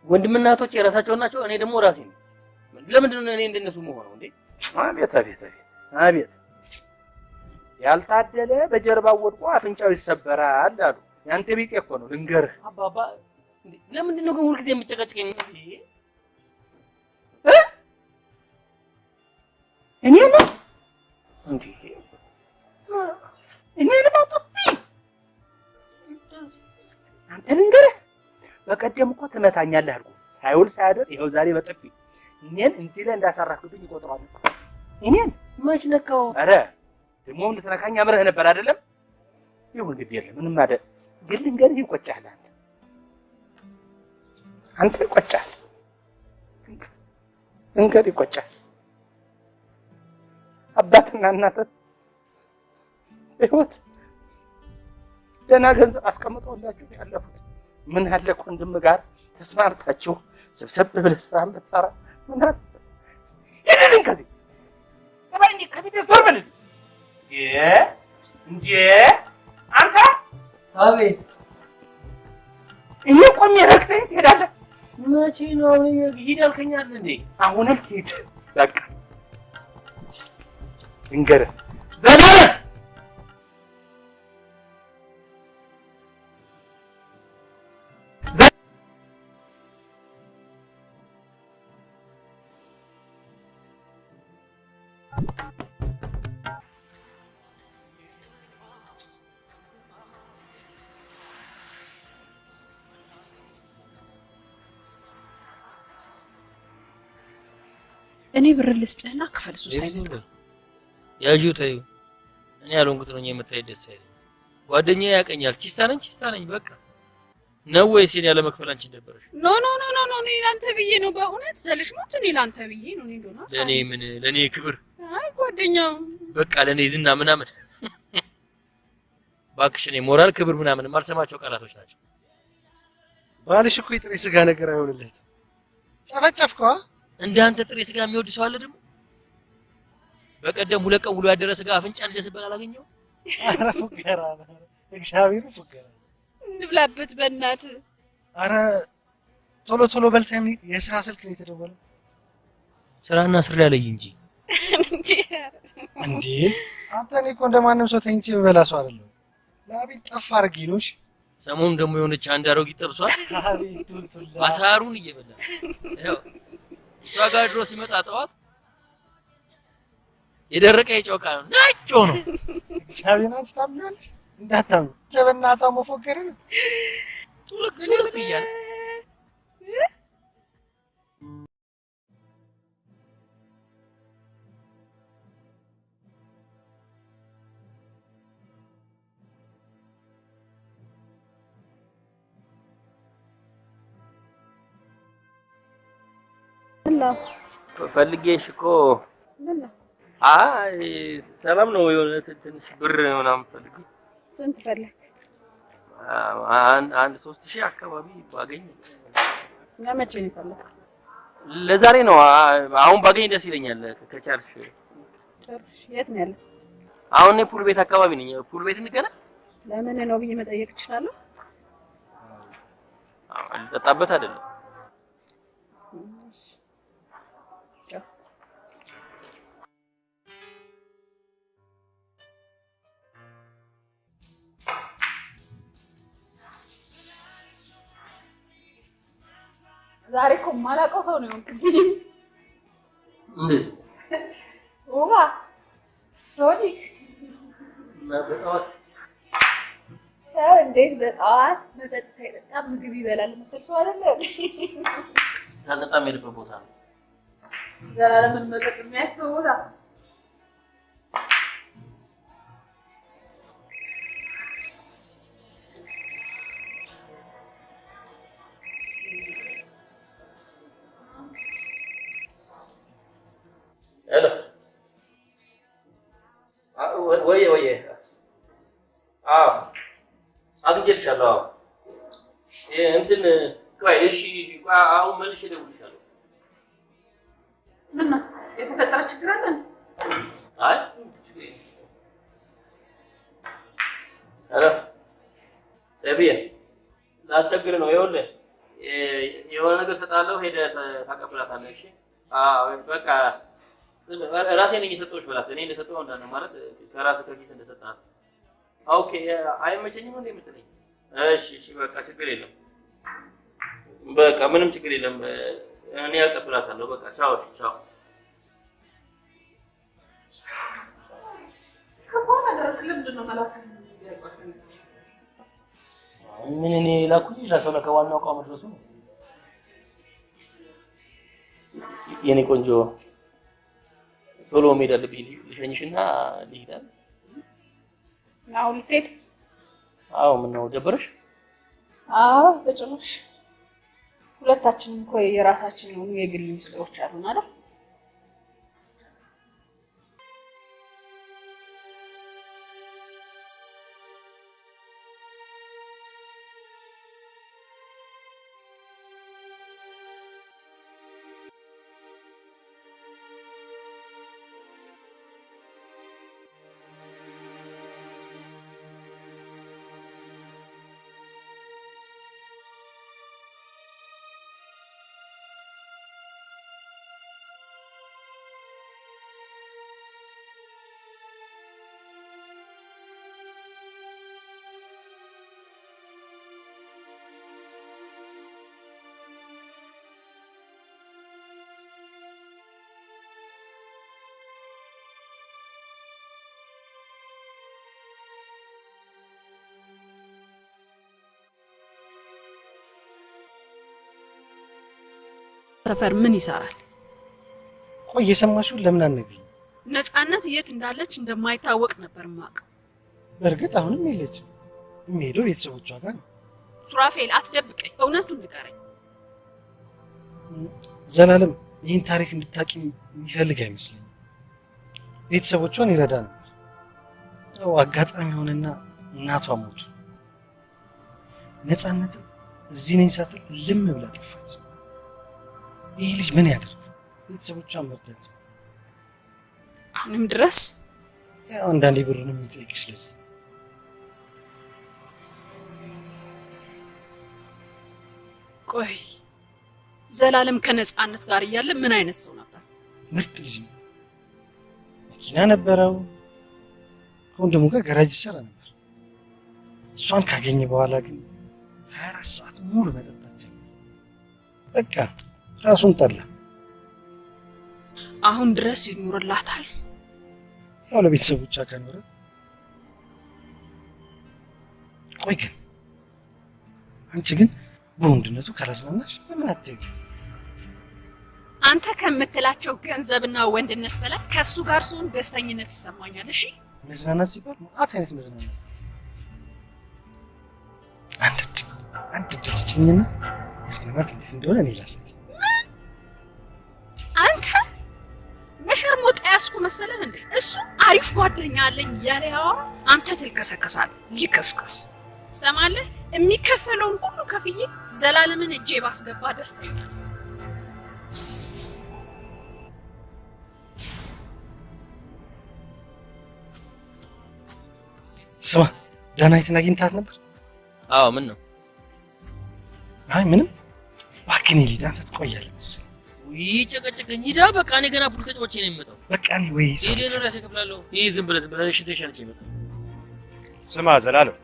ወንድምና እህቶቼ የራሳቸው ናቸው፣ እኔ ደግሞ ራሴ ነኝ። ለምንድን ነው እኔ እንደነሱ መሆነው እንዴ? አቤት አቤት አቤት ያልታደለ በጀርባው ወድቆ አፍንጫው ይሰበራል አሉ። ያንተ ቢጤ እኮ ነው ልንገርህ። አባባ ለምንድን ነው ግን ሁልጊዜ የምጨቀጭቀኝ እንዴ? እኔ ነው እንዴ? እኔ ነው ጥፊ አንተ ልንገርህ። በቀደም እኮ ትመታኛለህ አልኩ ሳይውል ሳያደር ይኸው ዛሬ በጥፊ እኔን እንጂ ላይ እንዳሳራክብኝ ይቆጥራል። እኔን መች ነካው? አረ ደግሞ ልትነካኝ አምረህ ነበር አይደለም? ይሁን ግድ የለም ምንም አይደል። ግን ልንገርህ ይቆጫል። አንተ ይቆጫል፣ እንግዲህ ይቆጫል። አባትና እናት በህይወት ደህና ገንዘብ አስቀምጠውላችሁ ያለፉት። ምን አለ ወንድም ጋር ተስማርታችሁ ሰብሰብ ብለህ ስራህን ብትሰራ ምን አለ? ይሄንን ከዚህ ተባይ እንዴ ከፊቴ ዞር በል እንዴ አንተ። አቤት እኔ ቆሜ ረግጠህ ትሄዳለህ? መቼ ነው ሂድ አልከኛል እንዴ? አሁንም ሂድ በቃ እንገርህ ዘላለም እኔ ብር ልስጥህና ክፈል። እሱ ሳይነካ ያጂው ተይው። እኔ ያልሆንኩት ነው የምታይ ደስ አይልም። ጓደኛዬ ያቀኛል። ቺስታ ነኝ በቃ ነው ወይስ እኔ ያለ መክፈል አንቺ ደበረሽ? ኖ እኔ ላንተ ብዬ ነው በእውነት ዘልሽ ሞት። እኔ ላንተ ብዬ ነው። እኔ እንደሆነ ለኔ ምን ለኔ ክብር አይ ጓደኛው በቃ ለኔ ዝና ምናምን ባክሽ እኔ ሞራል ክብር ምናምን ማልሰማቸው ቃላቶች ናቸው። ባልሽ እኮ የጥሬ ስጋ ነገር አይሆንለት። ጨፈጨፍከዋ? እንዳንተ ጥሬ ስጋ የሚወድ ሰው አለ ደግሞ? በቀደም ሁለት ቀን ውሎ ያደረ ስጋ አፍንጫ ልጅ ስበላ አላገኘው። አረ ፉገራ እግዚአብሔር ፉገራ እንብላበት በእናት። አረ ቶሎ በልተህ የስራ ስልክ ነው የተደወለው። ስራና ስራ ያለኝ እንጂ እንዴ አንተ እኔ እኮ እንደማንም ሰው ተኝቼ በላ ሰው አይደለም። ለአቤት ጠፋ አድርጊ ነው። እሺ ሰሞኑን ደግሞ የሆነች አንድ አሮጊት ጠብሷል። አቤት ቱልቱላ አሳሩን እየበላ ይኸው እሷ ጋር ድሮ ሲመጣ ጠዋት የደረቀ የጮቃ ነው ነጭ ነው። እግዚአብሔር አንቺ ታምኛለሽ? እንዳታምኑ በእናትህ መፎከር ነው። ቱልክ እያለ ፈልጌሽ እኮ አይ ሰላም ነው። የሆነ ትንሽ ብር ምናምን ፈልጌ። ስንት ፈለግ? አንድ 3000 አካባቢ ባገኝ። ለመቼ ነው ፈለግ? ለዛሬ ነው። አሁን ባገኝ ደስ ይለኛል ከቻልሽ። ጨርሽ። የት ነው ያለው? አሁን ፑል ቤት አካባቢ ነኝ። ፑል ቤት እንገናኝ። ለምን ነው ብዬ መጠየቅ እችላለሁ? ልጠጣበት አይደለም። ዛሬ እኮ የማላውቀው ሰው ነው የሆንኩት። ኦባ ሶኒ ሰው እንዴት በጠዋት መጠጥ ሳይጠጣ ምግብ ይበላል መሰል ሰው አይደለም። ሳልጠጣ የምሄድበት ቦታ ነው። ዘላለምን መጠጥ የሚያስተው ቦታ ወይ አግኝቼልሻለሁ። እንትን ቆይ እሺ፣ አሁን መልሼ እደውልልሻለሁ። ምን ነው የተፈጠረ ችግር አለ? አይ ሄሎ ሰቢያ ላስቸግር ነው። ይኸውልህ የሆነ ነገር እሰጥሃለሁ፣ ሄደህ ታቀብላታለህ። እሺ በቃ ራሴ ነኝ የሰጠሁሽ በላት። እኔ እንደሰጠሁ እንዳለ ማለት ከራስህ ከኪስ እንደሰጠሃት። ኦኬ አይመቸኝም እንዴ የምትለኝ? እሺ በቃ ችግር የለም። በቃ ምንም ችግር የለም። እኔ አቀብላታለሁ። በቃ ቻው ቻው። ከሆነ ነገር ለምንድን ነው መላክ? ምን እኔ ላኩኝ ለሰው ለከዋናው ቋም ድረሱ የኔ ቆንጆ ቶሎ መሄድ አለብኝ። ልሸኝሽና ልሂድ። አዎ ልትሄድ? አዎ ምን ነው ደበረሽ? አዎ በጭራሽ። ሁለታችንም እኮ የራሳችን የሆኑ የግል ሚስጥሮች አሉን አይደል? ሰፈር ምን ይሰራል? ቆይ የሰማሽው ለምን አነግሪኝ? ነፃነት የት እንዳለች እንደማይታወቅ ነበር ማቀው። በእርግጥ አሁንም የለችም። የሚሄደው ቤተሰቦቿ ጋር ነው። ሱራፌል አትደብቀኝ፣ እውነቱን ንገረኝ። ዘላለም ይህን ታሪክ እንድታቂ የሚፈልግ አይመስለኝም። ቤተሰቦቿን ይረዳ ነበር። ያው አጋጣሚ ሆነና እናቷ ሞቱ። ነፃነትም እዚህ ነኝ ሳትል ልም ብላ ጠፋች። ይህ ልጅ ምን ያደርግ? ቤተሰቦቿን መርዳት። አሁንም ድረስ ያው አንዳንዴ ብሩን የሚጠይቅሽ ለዚህ። ቆይ ዘላለም ከነፃነት ጋር እያለ ምን አይነት ሰው ነበር? ምርጥ ልጅ ነው። መኪና ነበረው። ከወንድሙ ጋር ገራጅ ይሰራ ነበር። እሷን ካገኘ በኋላ ግን 24 ሰዓት ሙሉ መጠጣት ጀመረ። በቃ ራሱን ጠላ። አሁን ድረስ ይኖርላታል? ያው ለቤተሰቦቿ ከኖረ ቆይ ግን አንቺ ግን በወንድነቱ ካላዝናናሽ ለምን አትይው? አንተ ከምትላቸው ገንዘብና ወንድነት በላይ ከሱ ጋር ስሆን ደስተኝነት ይሰማኛል። እሺ መዝናናት ሲባል ማአት አይነት መዝናናት አንድ ድል ስጭኝና መዝናናት እንዴት እንደሆነ እኔ ላሳይ። አንተ መሸርሞጣ ያስኩ መሰለህ እንዴ? እሱ አሪፍ ጓደኛ አለኝ ያለ ያወራ፣ አንተ ትልከሰከሳለህ። ልከስከስ ሰማለህ? የሚከፈለውን ሁሉ ከፍዬ ዘላለምን እጄ ባስገባ ደስተኛ ነኝ። ስማ ዳናይትን አግኝታት ነበር? አዎ ምን ነው? አይ ምንም እባክህ እኔ ልሂድ፣ አንተ ትቆያለህ መሰለኝ። ውይ ጨቀጨቀኝ። ሂዳ በቃ እኔ ገና ፑል ተጫውቼ ነው የምመጣው። በቃ እኔ ወይ ሄደን ራሴ እከፍላለሁ። ይሄ ዝም ብለህ እሺ ተሻለች ይመጣ። ስማ ዘላለም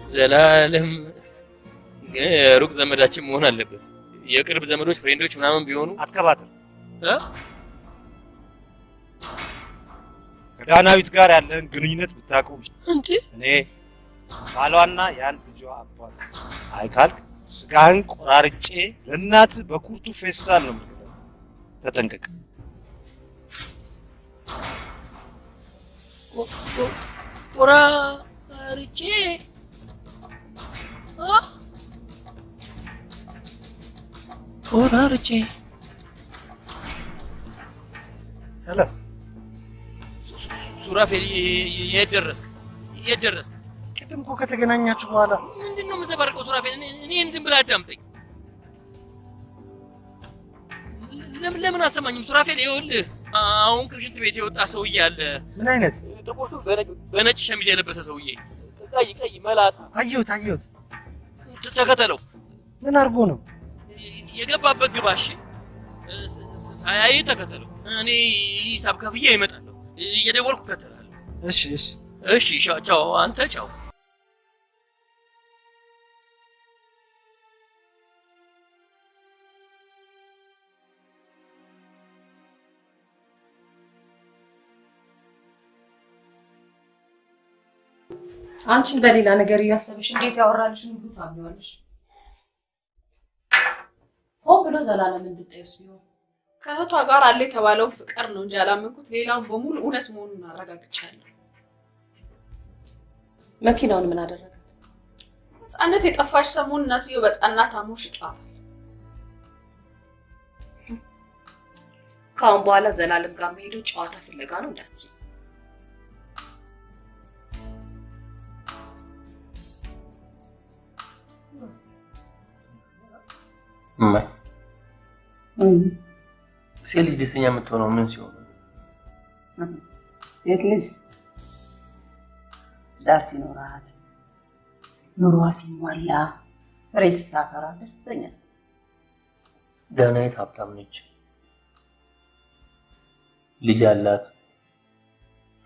ዘላለም ሩቅ ዘመዳችን መሆን አለበት። የቅርብ ዘመዶች ፍሬንዶች ምናምን ቢሆኑ አትከባትር። ከዳናዊት ጋር ያለን ግንኙነት ብታቆም እንዴ? እኔ ባሏና ያን ልጇ አባት አይካልክ ስጋህን ቆራርጬ ለእናት በኩርቱ ፌስታል ነው የምልህ። ተጠንቀቅ። ቆራርጬ ቆራርጬ ሄሎ ሱራፌል የት ደረስክ? ቅድም እኮ ከተገናኛችሁ በኋላ ምንድነው የምዘባርቀው? ሱራፌል እኔን ዝም ብለህ አዳምጠኝ። ለምን አሰማኝም? ሱራፌል ይኸውልህ አሁን ከሽንት ቤት የወጣ ሰውዬ አለ። ምን አይነት? ጥቁር ሱፍ በነጭ ሸሚዝ የለበሰ ሰውዬ፣ ቀይ መላጣ። አየሁት። ተከተለው። ምን አድርጎ ነው? የገባበት ግባሽ ሳያይ ተከተለው። እኔ ሂሳብ ከፍዬ እመጣለሁ። እየደወልኩ እከተላለሁ። እሺ ቻው። አንተ ቻው። አንቺን በሌላ ነገር እያሰብሽ እንዴት ያወራልሽ ሁሉ ታምኛለሽ? ሆን ብሎ ዘላለም እንድትጠይስ ቢሆን ከእህቷ ጋር አለ የተባለው ፍቅር ነው እንጂ አላመንኩት። ሌላውን በሙሉ እውነት መሆኑን አረጋግጫለሁ። መኪናውን ምን አደረጋት? ህፃነት የጠፋሽ ሰሞን እናትየው በጠና ታሞ ሽጧታል። ከአሁን በኋላ ዘላለም ጋር መሄዱ ጨዋታ ፍለጋ ነው እንዳትዪ። ሴት ልጅ ደስተኛ የምትሆነው ምን ሲሆን? ሴት ልጅ ዳር ሲኖራት ኑሯ ሲሟላ ፍሬ ስታፈራ ደስተኛ። ዳናይት ሀብታም ነች፣ ልጅ አላት።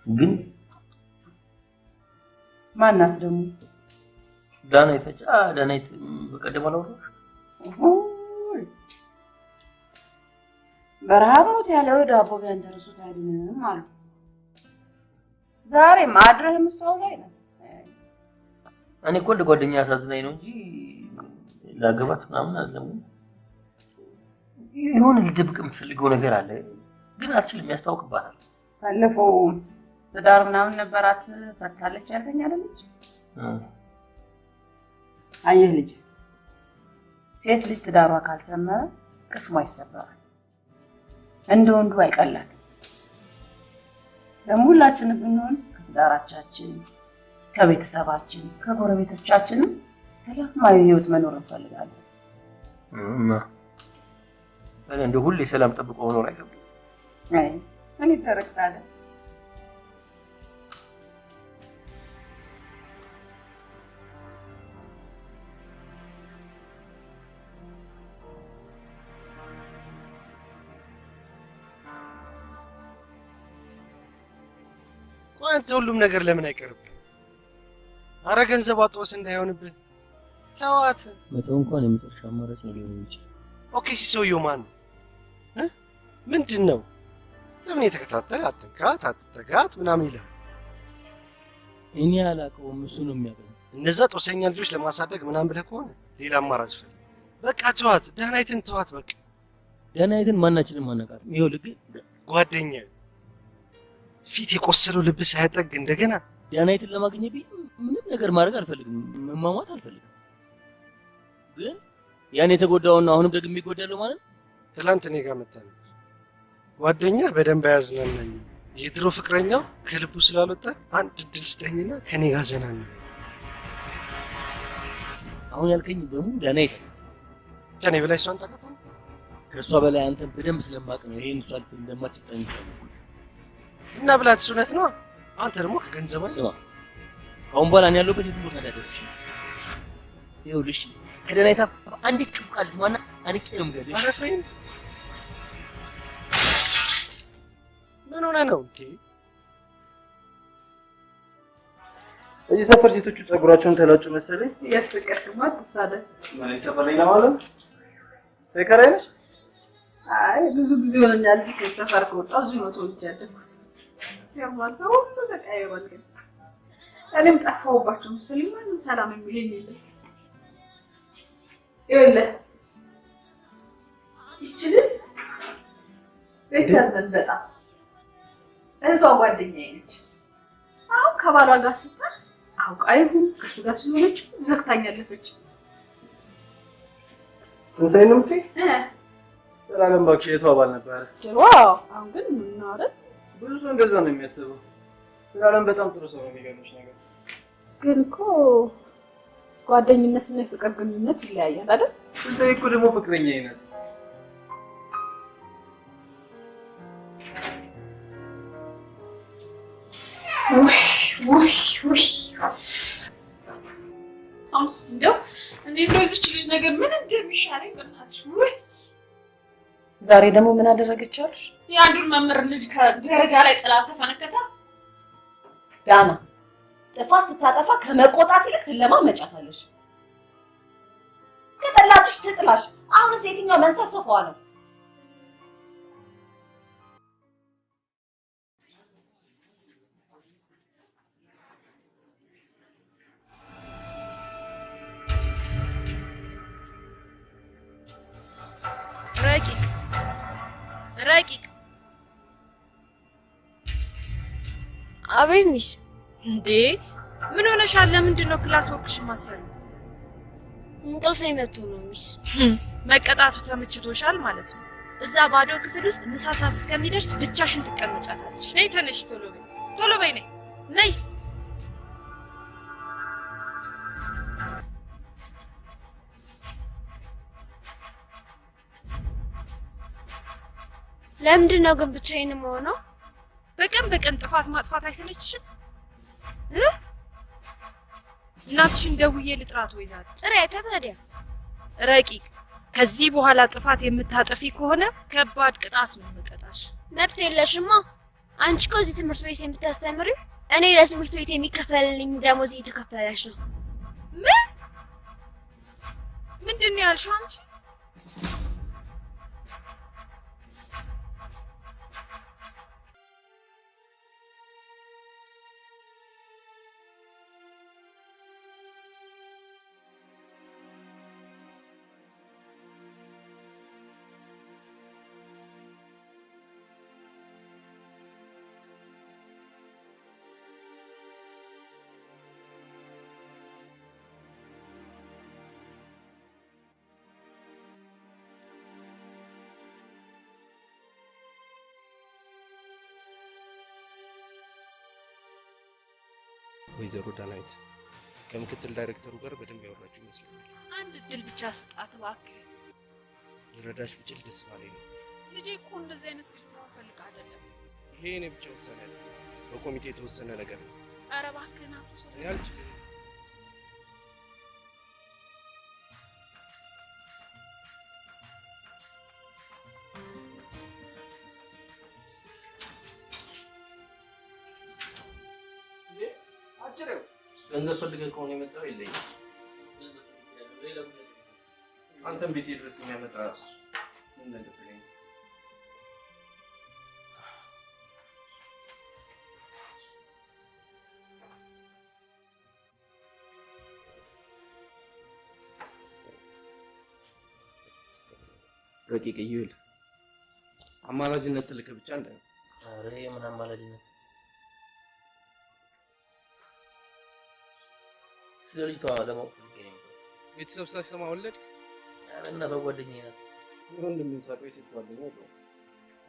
ግን ማናት ደግሞ? ዳናይት በቀደም አላወራሁሽ? በረሃብ ሞት ያለው ዳቦ ቢያንተርሱት አይደለም አሉ። ዛሬ ማድረህም ሰው ላይ ነው። እኔ እኮ እንደ ጓደኛ አሳዝናኝ ነው እንጂ ላገባት ምናምን አይደለም። የሆነ ልደብቅ የምትፈልገው ነገር አለ፣ ግን አትችልም፣ ያስታውቅባታል። ባለፈው ትዳር ምናምን ነበራት ፈታለች ያልከኝ አይደለች? አየህ ልጅ፣ ሴት ልጅ ትዳሯ ካልሰመረ ቅስሟ ይሰበራል። እንደ ወንዱ አይቀላል። ለሁላችንም ብንሆን ከትዳራችን፣ ከቤተሰባችን፣ ከጎረቤቶቻችን ሰላማዊ ህይወት መኖር እንፈልጋለን። እንደ ሁሌ ሰላም ጠብቆ መኖር አይከብድም። እኔ ተረክታለሁ። አንተ ሁሉም ነገር ለምን አይቀርብህ? አረ ገንዘብ አጥወስ እንዳይሆንብህ ተዋት። መተው እንኳን የመጨረሻ አማራጭ ነው ሊሆን ይችላል። ኦኬ እሺ፣ ሰውየው ማን ነው? ምንድን ነው? ለምን የተከታተለ አትንካት፣ አትጠጋት ምናምን ይላል? እኔ አላውቀውም፣ እሱ ነው የሚያውቀው። እነዛ ጦሰኛ ልጆች ለማሳደግ ምናምን ብለህ ከሆነ ሌላ አማራጭ ፈልግ። በቃ ተዋት፣ ዳናይትን ተዋት። በቃ ዳናይትን ማናችንም አናውቃትም። ይኸውልህ ግን ጓደኛዬ ፊት የቆሰለው ልብ ሳያጠግ እንደገና ዳናይትን ለማግኘት ምንም ነገር ማድረግ አልፈልግም፣ መሟሟት አልፈልግም። ግን ያን የተጎዳውና አሁንም ደግሞ ይጎዳለው ማለት ትላንት እኔ ጋር መጣ ነበር። ጓደኛ በደንብ አያዝናናኝም። የድሮ ፍቅረኛው ከልቡ ስላልወጣ አንድ እድል ስጠኝና ከኔ ጋር ዘና ነው። አሁን ያልከኝ በሙሉ ዳናይት ከኔ በላይ እሷን ታውቃታለህ? ከእሷ በላይ አንተ በደንብ ስለማቅ ነው ይሄን እሷ ልትል እንደማትችል ጠንቅቄ እና ብላት እውነት ነው። አንተ ደግሞ ከገንዘብ ስማ፣ አሁን በኋላ እኔ ያለሁበት የትም ቦታ እንዳደርሽ ይኸውልሽ፣ ከዳናይት አንዲት ክፉ ቃል ስማና አንቄ ነው የምገልሽ። አረፈኝ። ምን ሆነ ነው እንዴ? እዚህ ሰፈር ሴቶቹ ጸጉራቸውን ተላጩ መሰለኝ። እያስፈቀድክማ ተሳደ ማለት ሰፈር ላይ ለማለት ተከራይ ነሽ? አይ ብዙ ጊዜ ሆነኛል። እዚህ ከሰፈር ከወጣሁ እዚህ ነው ተወልጄ ያደግኩት። ያው ማለት ነው ተቀያይሯል። ግን እኔም ጠፋሁባቸው መሰለኝ። ማንም ሰላም የሚለኝ የለም። ይኸውልህ ይቺ ልጅ ቤተሰብ በጣም እህቷ ጓደኛዬ ነች። አሁን ከባሏ ጋር ስትል አውቃ ይሁን ከእሱ ጋር ስለሆነች ዘግታኝ አለፈች። ትንሣኤ ነው የምትይ? ሰላም እባክሽ የቷ ባል ነበረ? ዋው! አሁን ግን ምን ነው አይደል? ብዙ ሰው እንደዛ ነው የሚያስበው። ሰላም በጣም ጥሩ ሰው ነው። የሚገርምሽ ነገር ግን እኮ ጓደኝነትና የፍቅር ግንኙነት ይለያያል አይደል? ትንሣኤ እኮ ደግሞ ፍቅረኛዬ ናት። ውይ አሁን እንደው እዚች ልጅ ነገር ምን እንደሚሻለኝ በእናትሽ። ውይ ዛሬ ደግሞ ምን አደረገቻለሽ? የአንዱን መምህር ልጅ ከደረጃ ላይ ጥላ ተፈነከታ። ዳና ጥፋት ስታጠፋ ከመቆጣት ይልቅ ትለማመጫታለሽ። ከጠላትሽ ትጥላሽ። አሁንስ የትኛው መንሰፍሰፏ ነው? ረቂቅ አቤት ሚስ። እንዴ ምን ሆነሻል? ለምንድን ነው ክላስ ወርክሽን ማሰሩ? እንቅልፍ መጥቶ ነው ሚስ። መቀጣቱ ተመችቶሻል ማለት ነው። እዛ ባዶ ክፍል ውስጥ ምሳ ሰዓት እስከሚደርስ ብቻሽን ትቀመጫታለሽ። ነይ ተነሽ፣ ቶሎ በይ ነይ። ለምንድን ነው ግን ብቻዬን የምሆነው? በቀን ጥፋት ማጥፋት አይሰለችሽም? እናትሽን ደውዬ ልጥራት ወይ ዛሬ? ጥሪያታ ታዲያ። ረቂቅ ከዚህ በኋላ ጥፋት የምታጠፊ ከሆነ ከባድ ቅጣት ነው መቀጣሽ። መብት የለሽማ። አንቺ እኮ እዚህ ትምህርት ቤት የምታስተምሪው፣ እኔ ለትምህርት ቤት የሚከፈልልኝ ደሞዝ እየተከፈለሽ ነው። ምንድን ነው ያልሽው አንቺ? ወይዘሮ ዳናይት ከምክትል ዳይሬክተሩ ጋር በደንብ ያወራችሁ ይመስላል። አንድ እድል ብቻ ስጣት እባክህ። ልረዳሽ ብችል ደስ ባለኝ ነው። ልጄ እኮ እንደዚህ አይነት ልጅ መሆን ፈልግ አይደለም። ይሄ እኔ ብቻ ወሰነ አይደለም፣ በኮሚቴ የተወሰነ ነገር ነው። ኧረ እባክህ ናቱ ሰው እኔ አልችልም። ገንዘብ ፈልገህ ከሆነ የመጣው የለኝም። አንተም ቤት ድረስ የሚያመጣ ምን ነገር ተገኘ? ረቂቅ ይል አማላጅነት ጥልቅ ብቻ እንዳይ። ኧረ የምን አማላጅነት? ስለ ልጅቷ ለማወቅ ፈልጌ ነው። ቤተሰብ ሳይሰማ ወለድክ? ኧረ እና በጓደኛዬ ናት። ወንድም የሚሰጠው የሴት ጓደኛ ነው።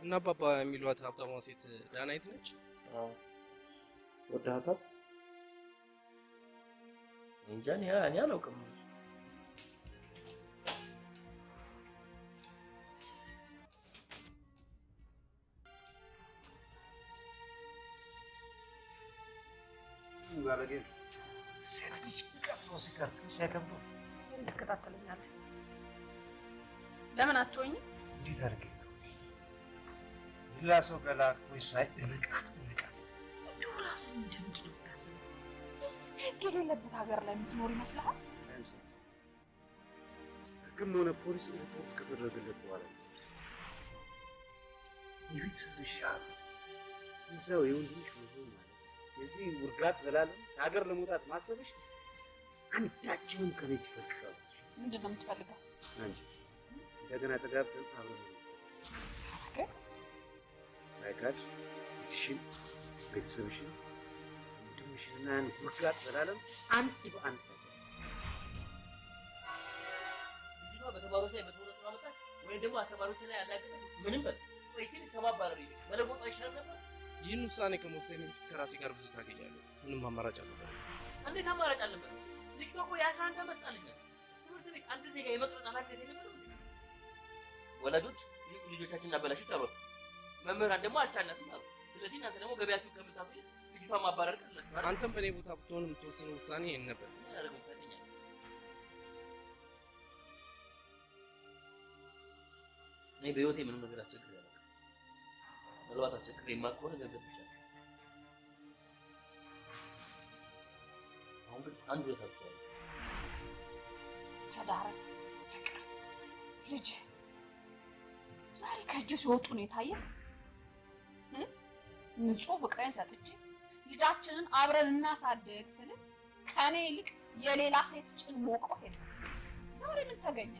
እና አባባ የሚሏት ሀብታሟ ሴት ዳናይት ነች? አዎ። ወዳታል? እንጃ እኔ አላውቅም። ባለጌ ሴት ልጅ ቀጥሮ ሲቀር ትንሽ ያከብደው። ምን ትከታተለኛለህ? ለምን አትሆኝም? እንዴት አድርጌ ነው ሌላ ሰው ገላግጦኝ ሳይ እንቃት እንደው ራስህን እንደምንድን ነው የምታስበው? ህግ የሌለበት ሀገር ላይ የምትኖር ይመስልሃል? ህግም ሆነ ፖሊስ ሪፖርት ከተደረገለት በኋላ የቤተሰብ ይሻል እዛው የወንድምሽ ሆኖ ማለት የዚህ ውርጋት ዘላለም ሀገር ለመውጣት ማሰብሽ አንዳችንም ከቤት ይፈልጋል። ምንድን ነው የምትፈልገው? አንቺ እንደገና ተጋብተን አብረን ላይካሽ ቤትሽን፣ ቤተሰብሽን፣ ወንድምሽንና ውርጋት ዘላለም አንድ በአንድ ልጅቷ በተማሪዎች ላይ መጥፎ ተጽዕኖ አመጣች ወይም ደግሞ አስተማሪዎች ላይ ያላገጠች ምንም በል ወይ ትንሽ ከማባረር ይልቅ መለወጥ አይሻልም ነበር? ይህን ውሳኔ ከመወሰኔ በፊት ከራሴ ጋር ብዙ ታገኛለሁ። ምንም አማራጭ አልነበረም። እንዴት አማራጭ አልነበረም? ልጅቷ እኮ የ11 ዓመት ልጅ ናት። ትምህርት ቤት አንድ ዜጋ የመቅረጽ ኃላፊነት የነበረው ወላጆች ልጆቻችንን አበላሽት አሏት። መምህራን ደግሞ አልቻልናትም አሉ። ስለዚህ እናንተ ደግሞ ገበያችሁን ከምታጡ ልጅቷን ማባረር ቀላል። አንተም በእኔ ቦታ ብትሆን የምትወስነው ውሳኔ ይሄን ነበር። እኔ በህይወቴ ምንም ነገር አስቸግሬ አላውቅም። ምናልባት አስቸግሬ የማትሆነ ገንዘብ ብቻ ነው። አሁን ግን አንድ ሁለት አብቻለሁ። ትዳር፣ ፍቅር፣ ልጅ ዛሬ ከእጅ ሲወጡ ነው የታየህ። ንጹህ ፍቅሬን ሰጥቼ ልጃችንን አብረን እናሳድግ ስል ከኔ ይልቅ የሌላ ሴት ጭን ሞቆ ሄደ። ዛሬ ምን ተገኘ?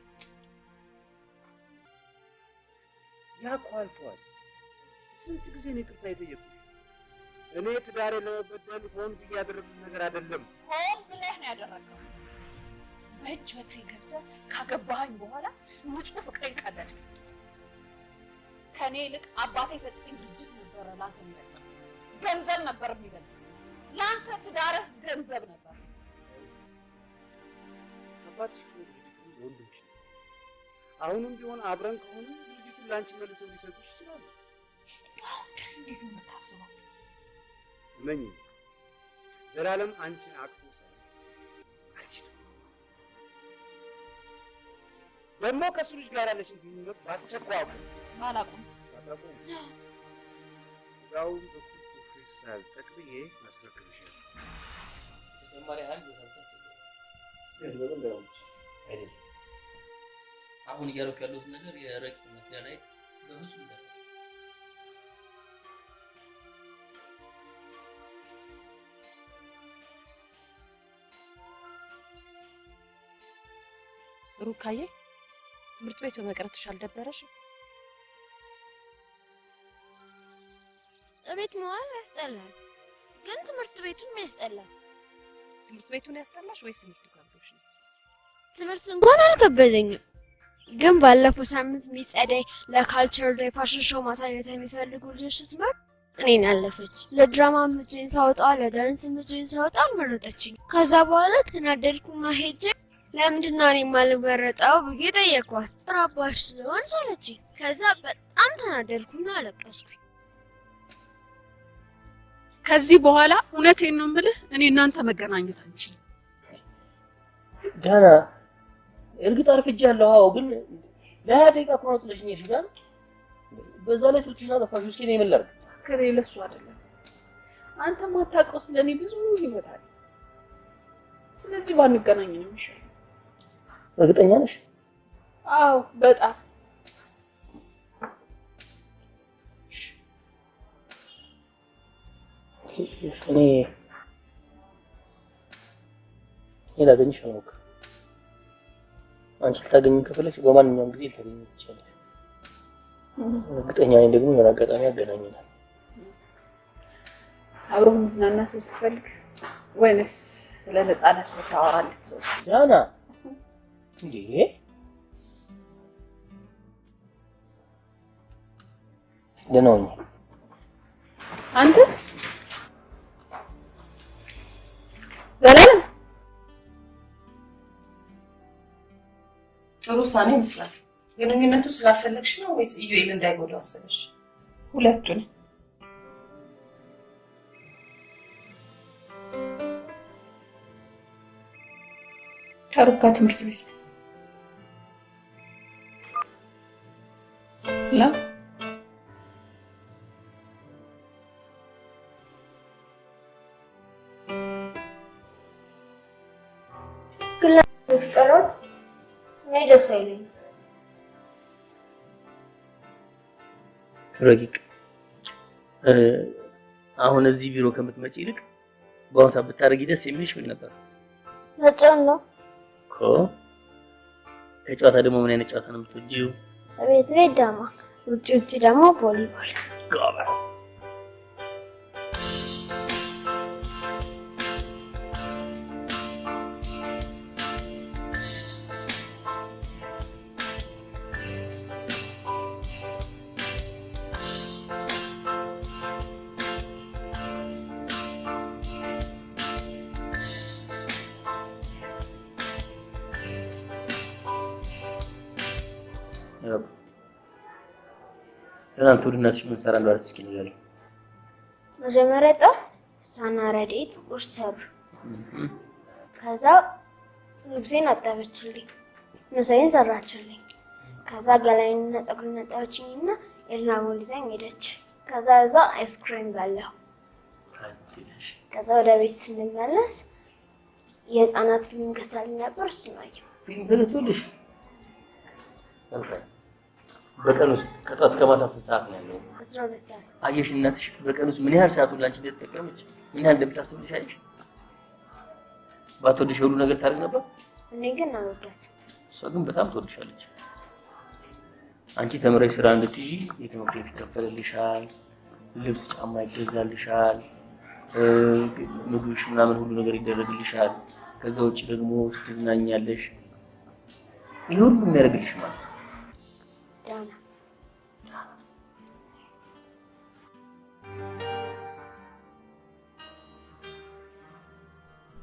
ያ እኮ አልፏል። ስንት ጊዜ ነው ይቅርታ የጠየኩሽ? እኔ ትዳሬ ለመበደል ሆን ብዬ ያደረኩት ነገር አይደለም። ሆን ብለህ ነው ያደረገው። በእጅ በትሬ ገብተህ ካገባኸኝ በኋላ ንጹህ ፍቅሬን ቀደድክበት። ከኔ ይልቅ አባቴ የሰጠኝ ድርጅት ነበረ ለአንተ የሚበልጥ፣ ገንዘብ ነበር የሚበልጥ። ለአንተ ትዳርህ ገንዘብ ነበር። አባትሽ ወንድምሽ አሁንም ቢሆን አብረን ከሆነ ድርጅቱን ለአንቺ መልሰው ሊሰጡሽ ይችላሉ። አሁን ድረስ እንዴት ነው የምታስበው? እመኚ፣ ዘላለም አንቺን አቅፎ ሳይ አልችልም። ደግሞ ከእሱ ልጅ ጋር ያለሽን ግንኙነት ባስቸኳይ ባላቁምስ ስጋውን በኩል ፕሮፌሰር ጠቅልዬ ማስረክብሻለሁ። ተጨማሪ አንድ ወሳኝ ገንዘብ እንዳይሆንች አይደለም። አሁን እያደረኩ ያለሁት ነገር የረቂቅ መገናኘት በፍጹም እንዳይሆን። ሩካዬ ትምህርት ቤት በመቅረትሽ አልደበረሽም? እቤት መዋል ያስጠላል፣ ግን ትምህርት ቤቱም ያስጠላል። ትምህርት ቤቱን ያስጠላሽ ወይስ ትምህርቱ ከብዶሽ ነው? ትምህርት እንኳን አልከበደኝም፣ ግን ባለፈው ሳምንት ሚጸደይ ለካልቸር ዴይ ፋሽን ሾው ማሳየት የሚፈልጉ ልጆች ስትመር እኔን አለፈች። ለድራማ ምጄን ሳወጣ ለዳንስ ምጄን ሳወጣ አልመረጠችኝ። ከዛ በኋላ ተናደድኩና ሄጄ ለምንድን ነው እኔ የማልመረጠው ብዬ ጠየኳት። ራባሽ ስለሆንሽ አለችኝ። ከዛ በጣም ተናደድኩና አለቀስኩኝ። ከዚህ በኋላ እውነቴን ነው የምልህ እኔ እናንተ መገናኘት አንችልም። ዳና እርግጥ አርፍጃለሁ። አዎ፣ ግን ለሀያ ደቂቃ እኮ ነው ጥለሽኝ የሄድሽው አይደል? በዛ ላይ ስልክሽን አጠፋሽ። እስኪ እኔ ምን ላድርግ? ከሬ ለሱ አይደለም። አንተ ማታውቀው ስለኔ ብዙ ህይወት አለ። ስለዚህ ባንገናኝ ነው የሚሻለው። እርግጠኛ ነሽ? አዎ በጣም እኔ ላገኝሽ አልሞክርም። አንቺ ልታገኝኝ ከፈለግሽ በማንኛውም ጊዜ ልታገኝኝ ትችያለሽ። እርግጠኛ ነኝ ደግሞ የሆነ አጋጣሚ ያገናኘናል። አብሮ መዝናና ሰው ስትፈልግ ወይንስ ስለ ነፃነት ልታወራለት ሰው? ዳና እንዴ ደህና ሁኚ። አንተ ዘላለም ጥሩ ውሳኔ ይመስላል። ግንኙነቱ ስላልፈለግሽ ነው ወይስ ኢዩኤል እንዳይጎዳው አሰበሽ? ሁለቱን ከሩካ ትምህርት ቤት ላ ሲቀራት እኔ ደስ አይለኝም። ረቂቅ አሁን እዚህ ቢሮ ከምትመጪ ይልቅ በአሁኑ ሰዓት ብታረጊ ደስ የሚልሽ ምን ነበር? መጫወት ነው እኮ። ከጨዋታ ደግሞ ምን አይነት ጨዋታ ነው የምትወጂው? ቤት ቤት ዳማ፣ ውጭ ውጭ ደግሞ ቮሊቦል። ጎበዝ። ትናንት ወደ እናትሽ ምን ሰራ እንዳለች እስኪ ንገሪኝ። መጀመሪያ ጠዋት እሷና ረዴት ቁርስ ሰሩ። ከዛ ልብሴን አጠበችልኝ፣ ምሳዬን ሰራችልኝ። ከዛ ገላዬንና ፀጉሬን አጠበችኝና ኤልና ሞል ይዛኝ ሄደች። ከዛ እዛ አይስክሬም በላሁ። ከዛ ወደ ቤት ስንመለስ የህፃናት ፊልም ገዝታልኝ ነበር፣ እሱን አየሁ። ፊልም ተገዝቶልሽ? በቀን ውስጥ ከጧት እስከ ማታ ስንት ሰዓት ነው ያለው? 12 ሰዓት። አየሽ እናትሽ በቀን ውስጥ ምን ያህል ሰዓቱን ላንቺ እንደተጠቀመች፣ ምን ያህል እንደምታስብልሽ አየሽ? ባትወድሽ ሁሉ ነገር ታደርግ ነበር። እኔ ግን አልወዳት። እሷ ግን በጣም ትወድሻለች። አንቺ ተምረሽ ስራ እንድትይዢ የትምህርት ቤት ይከፈልልሻል፣ ልብስ ጫማ ይገዛልሻል፣ ምግብሽ ምናምን ሁሉ ነገር ይደረግልሻል። ከዛ ውጭ ደግሞ ትዝናኛለሽ። ይሄ ሁሉ የሚያደርግልሽ ማለት ነው ዳና።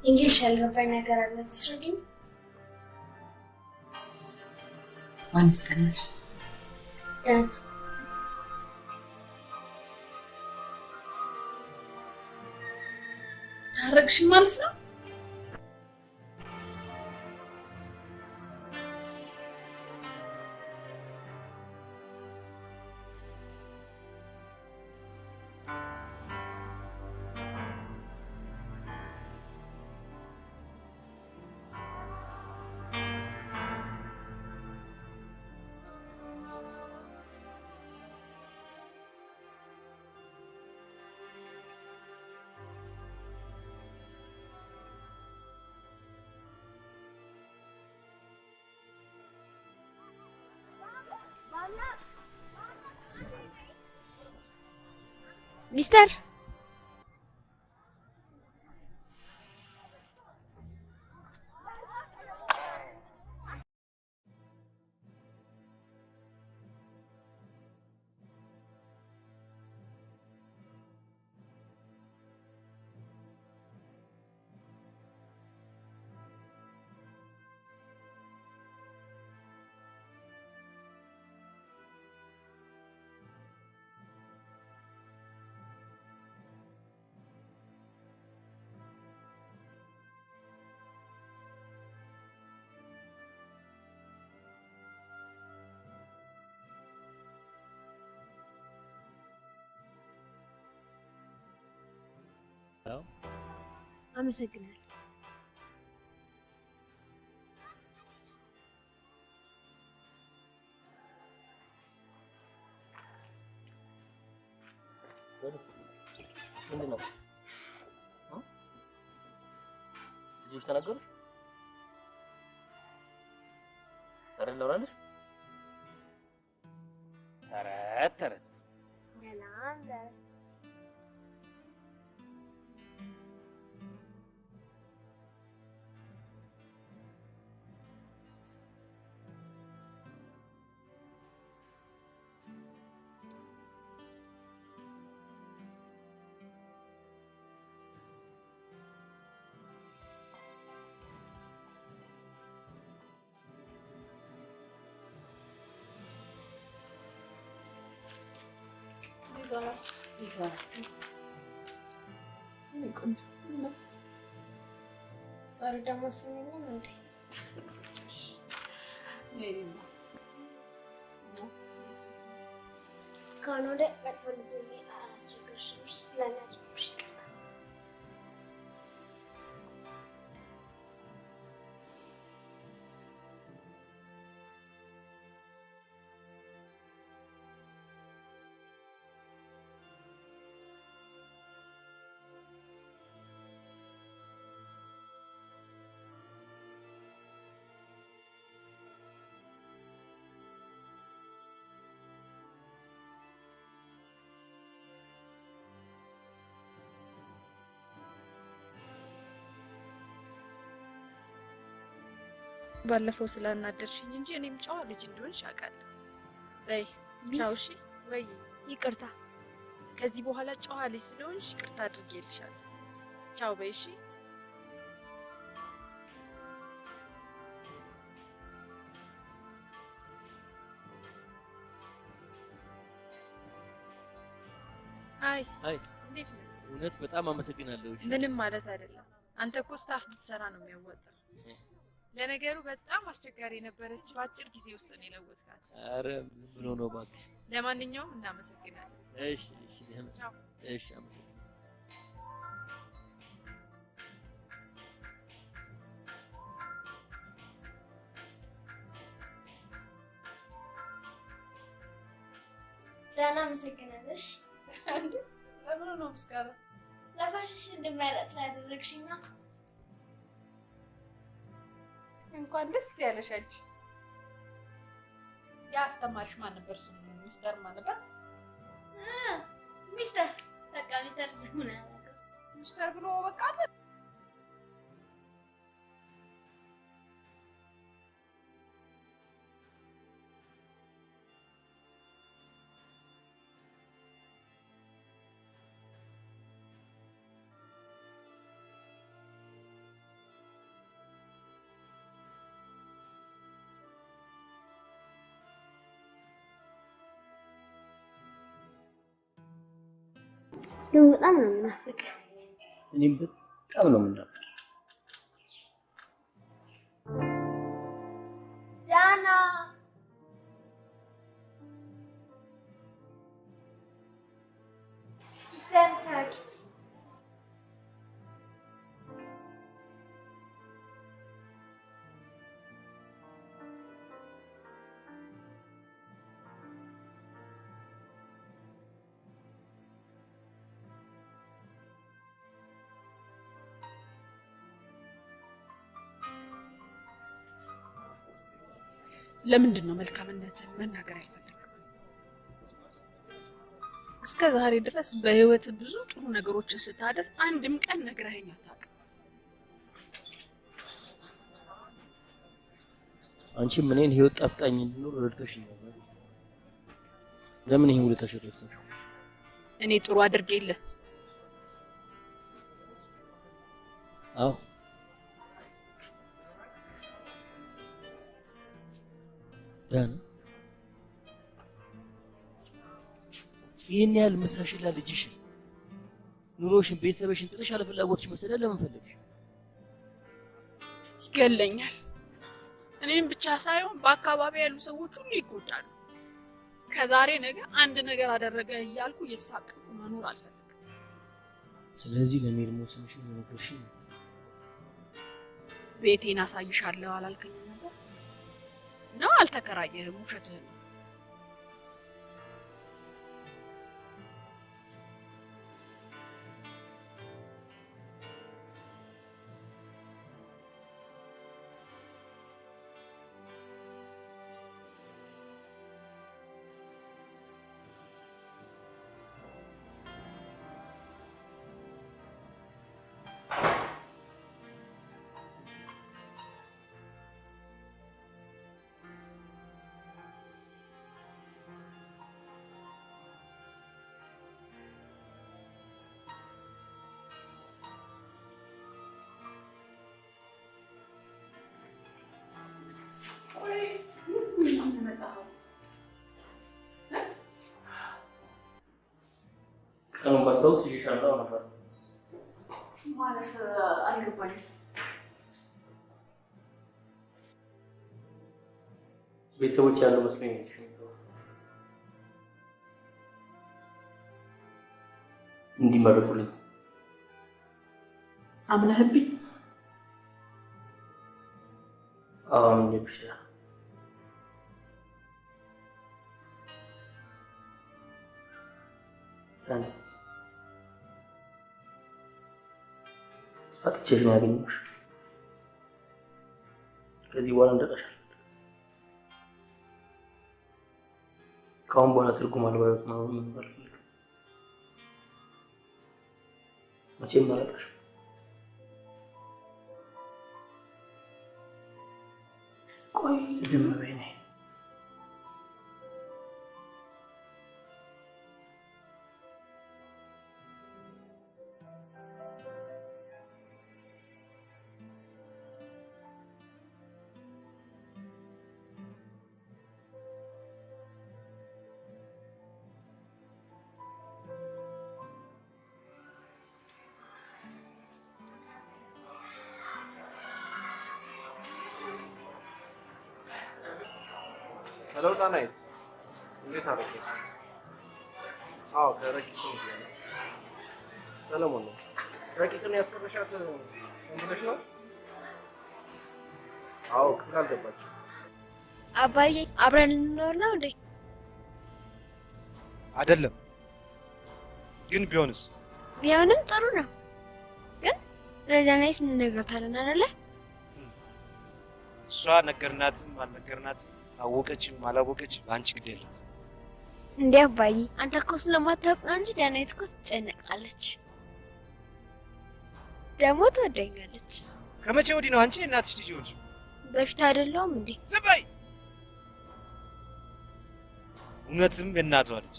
እንግሊዝ ያልገባኝ ነገር አለ፣ ትስረዱኝ። ማን ያስጠናሽ? ዳና። ታረቅሽ ማለት ነው? ሚስተር አመሰግናለሁ። ምንድን ነው ልጆች ተናገሩሽ? ኧረ ላውራልሽ። ተረት ተረት ሰላም ዛሬ ዛሬ ደግሞ ስሚኝም እንዴ ከሆነ መጥፎ ልጅ አላስቸገርሽም ስለናድርሽ ይቅርታ። ባለፈው ስላናደርሽኝ እንጂ እኔም ጨዋ ልጅ እንደሆንሽ አውቃለሁ። በይ ቻው። እሺ ወይ ይቅርታ። ከዚህ በኋላ ጨዋ ልጅ ስለሆንሽ ይቅርታ አድርጌልሻለሁ። ቻው በይ እሺ። አይ እንዴት ነው? እውነት በጣም አመሰግናለሁ። እሺ ምንም ማለት አይደለም። አንተ እኮ ስታፍ ብትሰራ ነው የሚያወጣው። ለነገሩ በጣም አስቸጋሪ ነበረች። በአጭር ጊዜ ውስጥ ነው የለወጥካት። አረ ዝም ብሎ ነው እባክሽ። ለማንኛውም እናመሰግናለን። እሺ እሺ ቻው። እሺ አመሰግናለሁ። ዳና አመሰግናለሽ። እንዴ ለምን ነው ምስጋና? ለፋሽሽ እንድመረጥ ስላደረግሽና እንኳን ደስ ያለሽ አንቺ። ያ አስተማሪሽ ማን ነበር? ስሙ ሚስተር ማን ነበር? ሚስተር በቃ ሚስተር ስሙን አላውቅም። ሚስተር ብሎ በቃ አለ። ግን በጣም ነው የምናፍቅ። እኔም በጣም ነው የምናፍቅ። ዳና ይሰምታል። ለምንድን ነው መልካምነትን መናገር ያልፈለግከው? እስከ ዛሬ ድረስ በህይወት ብዙ ጥሩ ነገሮችን ስታደርግ አንድም ቀን ነግረኸኝ አታውቅም። አንቺም እኔን ህይወት ጣፍጣኝ እንድኖር ረድተሽኛል። ለምን ይሄን ውለታሽ ረሳሽው? እኔ ጥሩ አድርጌልህ። አዎ ዳና ይሄን ያህል መሳሽላ ልጅሽን ኑሮሽን ቤተሰብሽን ጥለሽ ያለ ፍላጎትሽ መሰደድ ለምን ፈለግሽ? ይገለኛል። እኔም ብቻ ሳይሆን በአካባቢ ያሉ ሰዎች ሁሉ ይጎዳሉ። ከዛሬ ነገ አንድ ነገር አደረገ እያልኩ እየተሳቀቅኩ መኖር አልፈልግም። ስለዚህ ለኔ ደግሞ ስምሽን ነገርሽኝ። ቤቴን አሳይሻለሁ አላልከኝም ነበር? ነው አልተከራየህም? ውሸትህን ነው። የመጣኸው? ቀኑን ባስታውስ ይሻላል ነበር ማለት አልገባኝም። ቤተሰቦች ያለው መስሎኝ እንዲመረቁልኝ አምነህብኝ? አሁን እንደብሻ አጥቼሽ ነው ያገኘሁሽ። ከዚህ በኋላ እንደቀሻል ካሁን በኋላ ትርጉም አልባ ህይወት መኖር አልፈልግም። መቼም አላጣሽም። ቆይ ዝም በይ ነይ። ሄሎ ዳናይት፣ እንዴት አደረገ? አዎ ከረቂቅ ነው። ሰለሞን ነው። ረቂቅን ያስቀረሻት እንብለሽ ነው? አዎ ክፍል አልገባችም። አባዬ አብረን እንኖር ነው እንዴ? አይደለም ግን ቢሆንም ጥሩ ነው። ግን ለዳናይት እንነግራታለን አይደለ? እሷ ነገርናትም አልነገርናትም አወቀችም አላወቀችም ለአንቺ ግድ የላትም። እንዴ አባዬ አንተ እኮ ስለማታውቅ ነው እንጂ ዳናይት እኮ ትጨነቃለች፣ ደግሞ ትወደኛለች። ከመቼ ወዲህ ነው አንቺ እናትሽ ልጅ ሆንሽ? በፊት አይደለሁም እንዴ? ዝም በይ። እውነትም የእናቷ ልጅ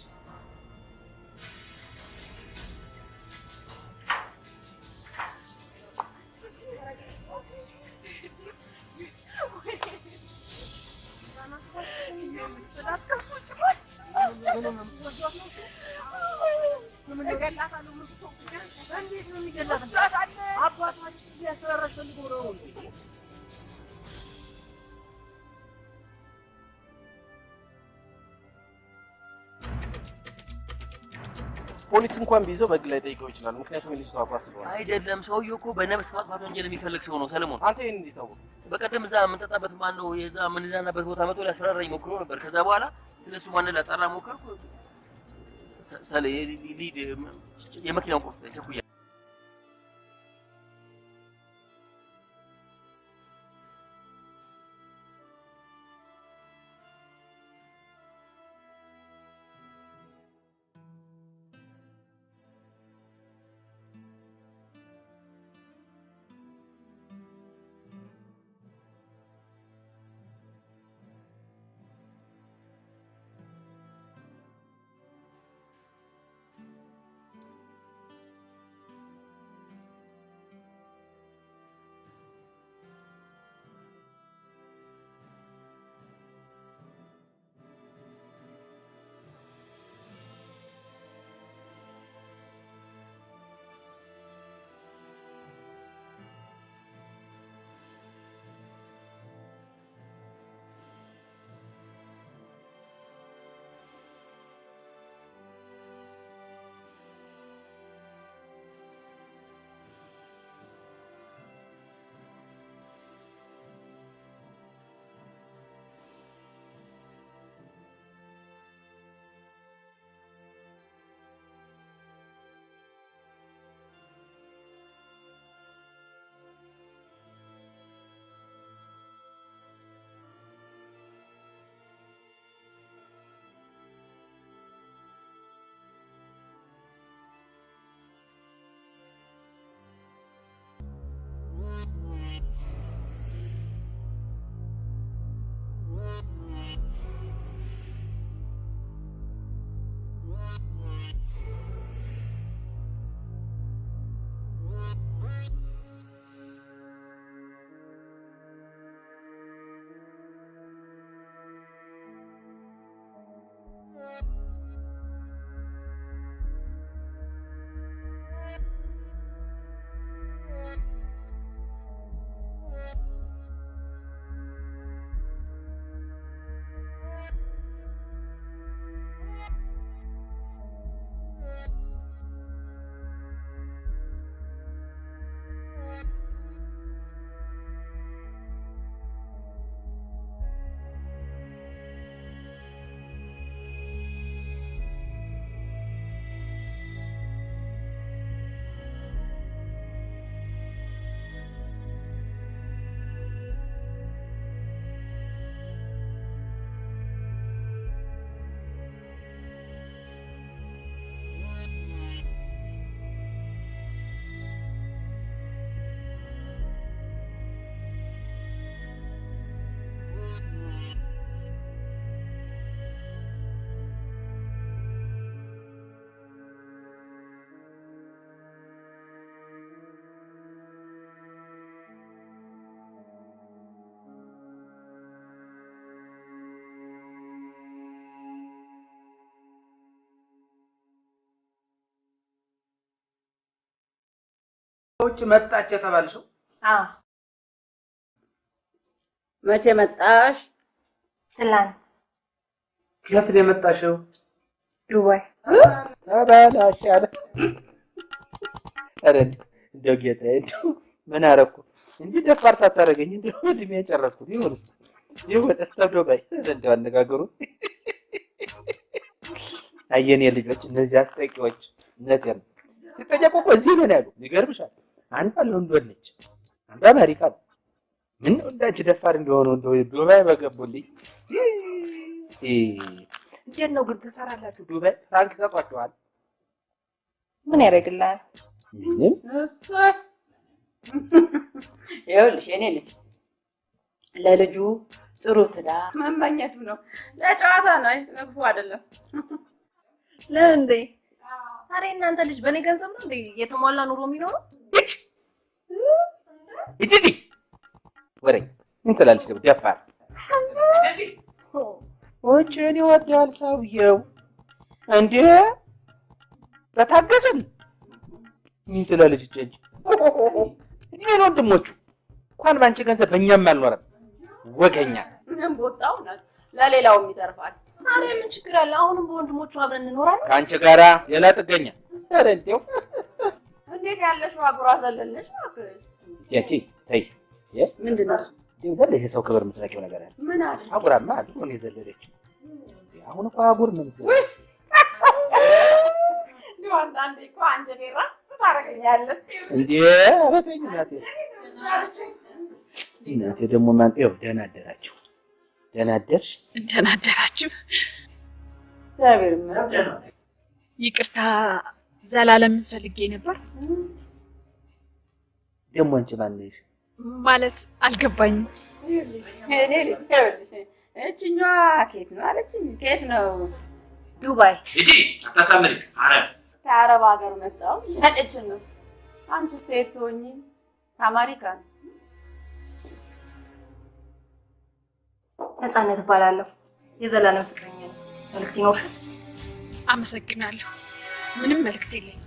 ፖሊስ እንኳን ቢይዘው በግ ላይ ጠይቀው ይችላል። ምክንያቱም የልጅቷ አባት ስለሆነ። አይደለም ሰውዬው እኮ በነፍስ ማጥፋት ወንጀል የሚፈልግ ሰው ነው ሰለሞን። አንተ ይሄን እንዴት አወቅህ? በቀደም እዛ የምንጠጣበት ማነው የዛ የምንዝናናበት ቦታ መጥቶ ሊያስፈራራኝ ሞክሮ ነበር። ከዛ በኋላ ስለሱ ማንን ላጣራ ሞከርኩ። ሰለ ሊድ የመኪናውን ቁልፍ ቸኩያ ውጭ መጣች የተባልሽው? መቼ መጣሽ? ትላንት። ከየት ነው የመጣሽው? ዱባይ። ተበላሽ አለ። ኧረ እንደው ጌታዬ እንደው ምን አደረኩ? እንዲህ ደፋር ሳታደርገኝ እንደው እድሜ ጨረስኩት። ይሁንስ ይሁን ዱባይ። እንደው አነጋገሩ አየኔ ልጆች እነዚህ አስጠቂዎች እነዚህም ሲጠየቁ እኮ እዚህ ነን ያሉ። ይገርምሻል። አንዷ ለንደን ነች፣ አንዷ አሜሪካ ነው። ምን እንዳንቺ ደፋር እንደሆነ እንደው ዱባይ በገቡልኝ። እንዴት ነው ግን ትሰራላችሁ? ዱባይ ፍራንክ ይሰጧችኋል? ምን ያደርግልሃል? ምንም። እሰይ ይኸውልሽ የኔ ልጅ ለልጁ ጥሩ ትዳር መመኘቱ ነው። ለጨዋታ ነው፣ ለክፉ አይደለም። ለእንዴ ታዲያ እናንተ ልጅ በእኔ ገንዘብ ነው እንዴ የተሟላ ኑሮ የሚኖረው? እጂ ወሬ ምን ትላለች ደግሞ ደፋር። ወጭን ይወዳል ሰውየው እንዴ በታገሰን ምን ትላለች እጂ እኔ ወንድሞቹ እንኳን ባንቺ ገንዘብ በእኛም አልኖረም። ወገኛ ምንም ቦታው ነው ለሌላውም ይተርፋል። ታዲያ ምን ችግር አለ? አሁንም በወንድሞቹ አብረን እንኖራለን። ከአንቺ ጋራ ሌላ ጥገኛ ኧረ እንደው እንዴት ያለሽው አጉራ ዘለልሽ አክል ያቺ ተይ ምንድን ነው እንደው ዘለሽ የሰው ክብር የምትነቂው ነገር አለ። ምን አለ? አጉራማ አድሮ ነው የዘለለችው። አሁን እኮ አጉር ምን እንደው አንዳንዴ እኮ አንጀቴ ራስ ታረገኛለህ እንዴ? ኧረ ተይ እናቴ እናቴ ደግሞ ማን ይኸው ደህና አደራችሁ። ደህና አደርሽ? ደህና አደራችሁ። እግዚአብሔር ይመስገን። ይቅርታ ዘላለም ፈልጌ ነበር። ደግሞ አንቺ ማን ነሽ? ማለት አልገባኝም። እኔ ልጅ ይኸውልሽ እችኛዋ ከየት ነው አለችኝ። ከየት ነው? ዱባይ። እጂ አታሳምሪ። አረብ ከአረብ ሀገር መጣሁ እያለችን ነው። አንቺስ ከየት ትሆኚ? ከአሜሪካ ነው። ነፃነት እባላለሁ። የዘላለም ፍቅረኛ ነኝ። መልዕክት ይኖርሻል? አመሰግናለሁ። ምንም መልዕክት የለኝም።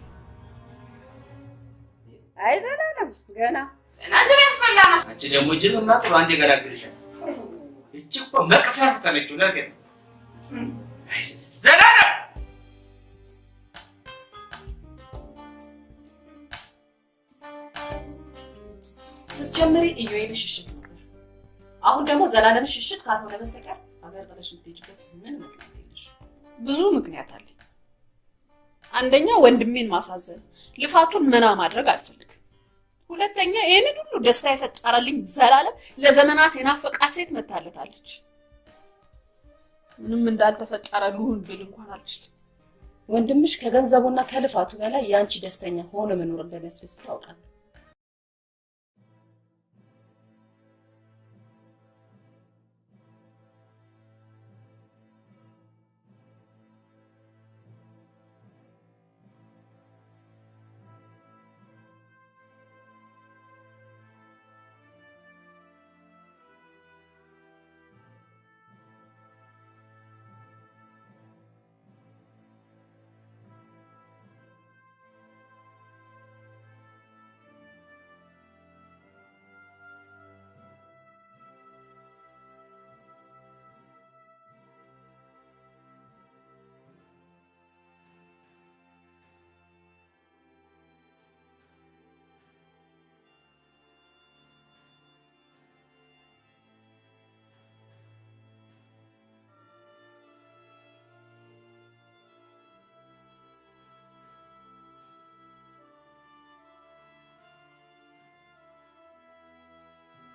አይ ዘላለም ገና ጅብ ያስበላናል። አንቺ ደግሞ ጅብማ ጥሩ አንዴ ገላግልሻል። እቺ እኮ መቅሰፍት ነች። እውነቴን ነው። ዘላለም ስትጀምሪ ኢዩኤል ሽሽት ነበር። አሁን ደግሞ ዘላለም ሽሽት ካልሆነ በስተቀር አገር ጥለሽ የምትሄጂበት ምን ምክንያት የለሽ? ብዙ ምክንያት አለ። አንደኛ ወንድሜን ማሳዘን፣ ልፋቱን መና ማድረግ አልፈልግም። ሁለተኛ ይሄንን ሁሉ ደስታ የፈጠረልኝ ዘላለም ለዘመናት የናፈቃት ሴት መታለታለች። ምንም እንዳልተፈጠረ ልሁን ብል እንኳን አልችልም። ወንድምሽ ከገንዘቡና ከልፋቱ በላይ ያንቺ ደስተኛ ሆኖ መኖር እንደሚያስደስት ታውቃለህ።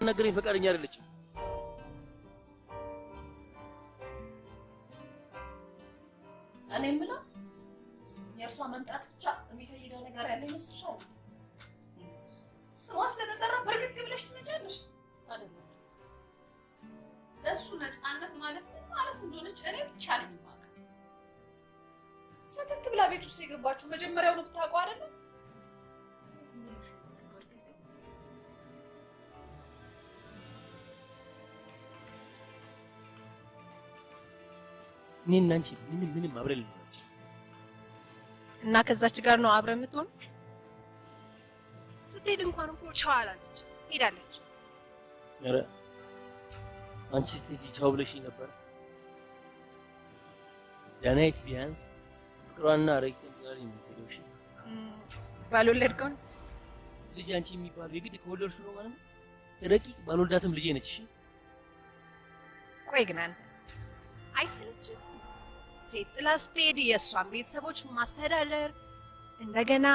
ነገረኝ ፈቃደኛ አይደለችም። እኔ የምለው የእርሷ መምጣት ብቻ የሚፈይደው ነገር ያለ ይመስልሻል? ስሟ ስለተጠራ በርግግ ብለሽ ትመጫለሽ አይደለም? እሱ ነፃነት ማለት ምን ማለት እንደሆነች እኔ ብቻ ነኝ የማውቀው። ሰከት ብላ ቤት ውስጥ የገባችሁ መጀመሪያውኑ ብታውቀው አይደለም? እኔና አንቺ ምንም አብረን ልንሆን እና ከዛች ጋር ነው አብረን የምትሆን? ስትሄድ እንኳን እኮ ቻው አላለች፣ ሄዳለች። ኧረ አንቺ ስትሄጂ ቻው ብለሽኝ ነበር። ዳናይት ቢያንስ ፍቅሯንና ረቂቅን ጥላ የምትሄደው እሺ። ባልወለድከው ነች ልጅ አንቺ የሚባለው የግድ ከወለድሽ ነው ማለት ነው? ረቂቅ ባልወልዳትም ልጄ ነች። እሺ ቆይ ግን አንተ አይሰለችም? ሴት ጥላ ስትሄድ የእሷን ቤተሰቦች ማስተዳደር፣ እንደገና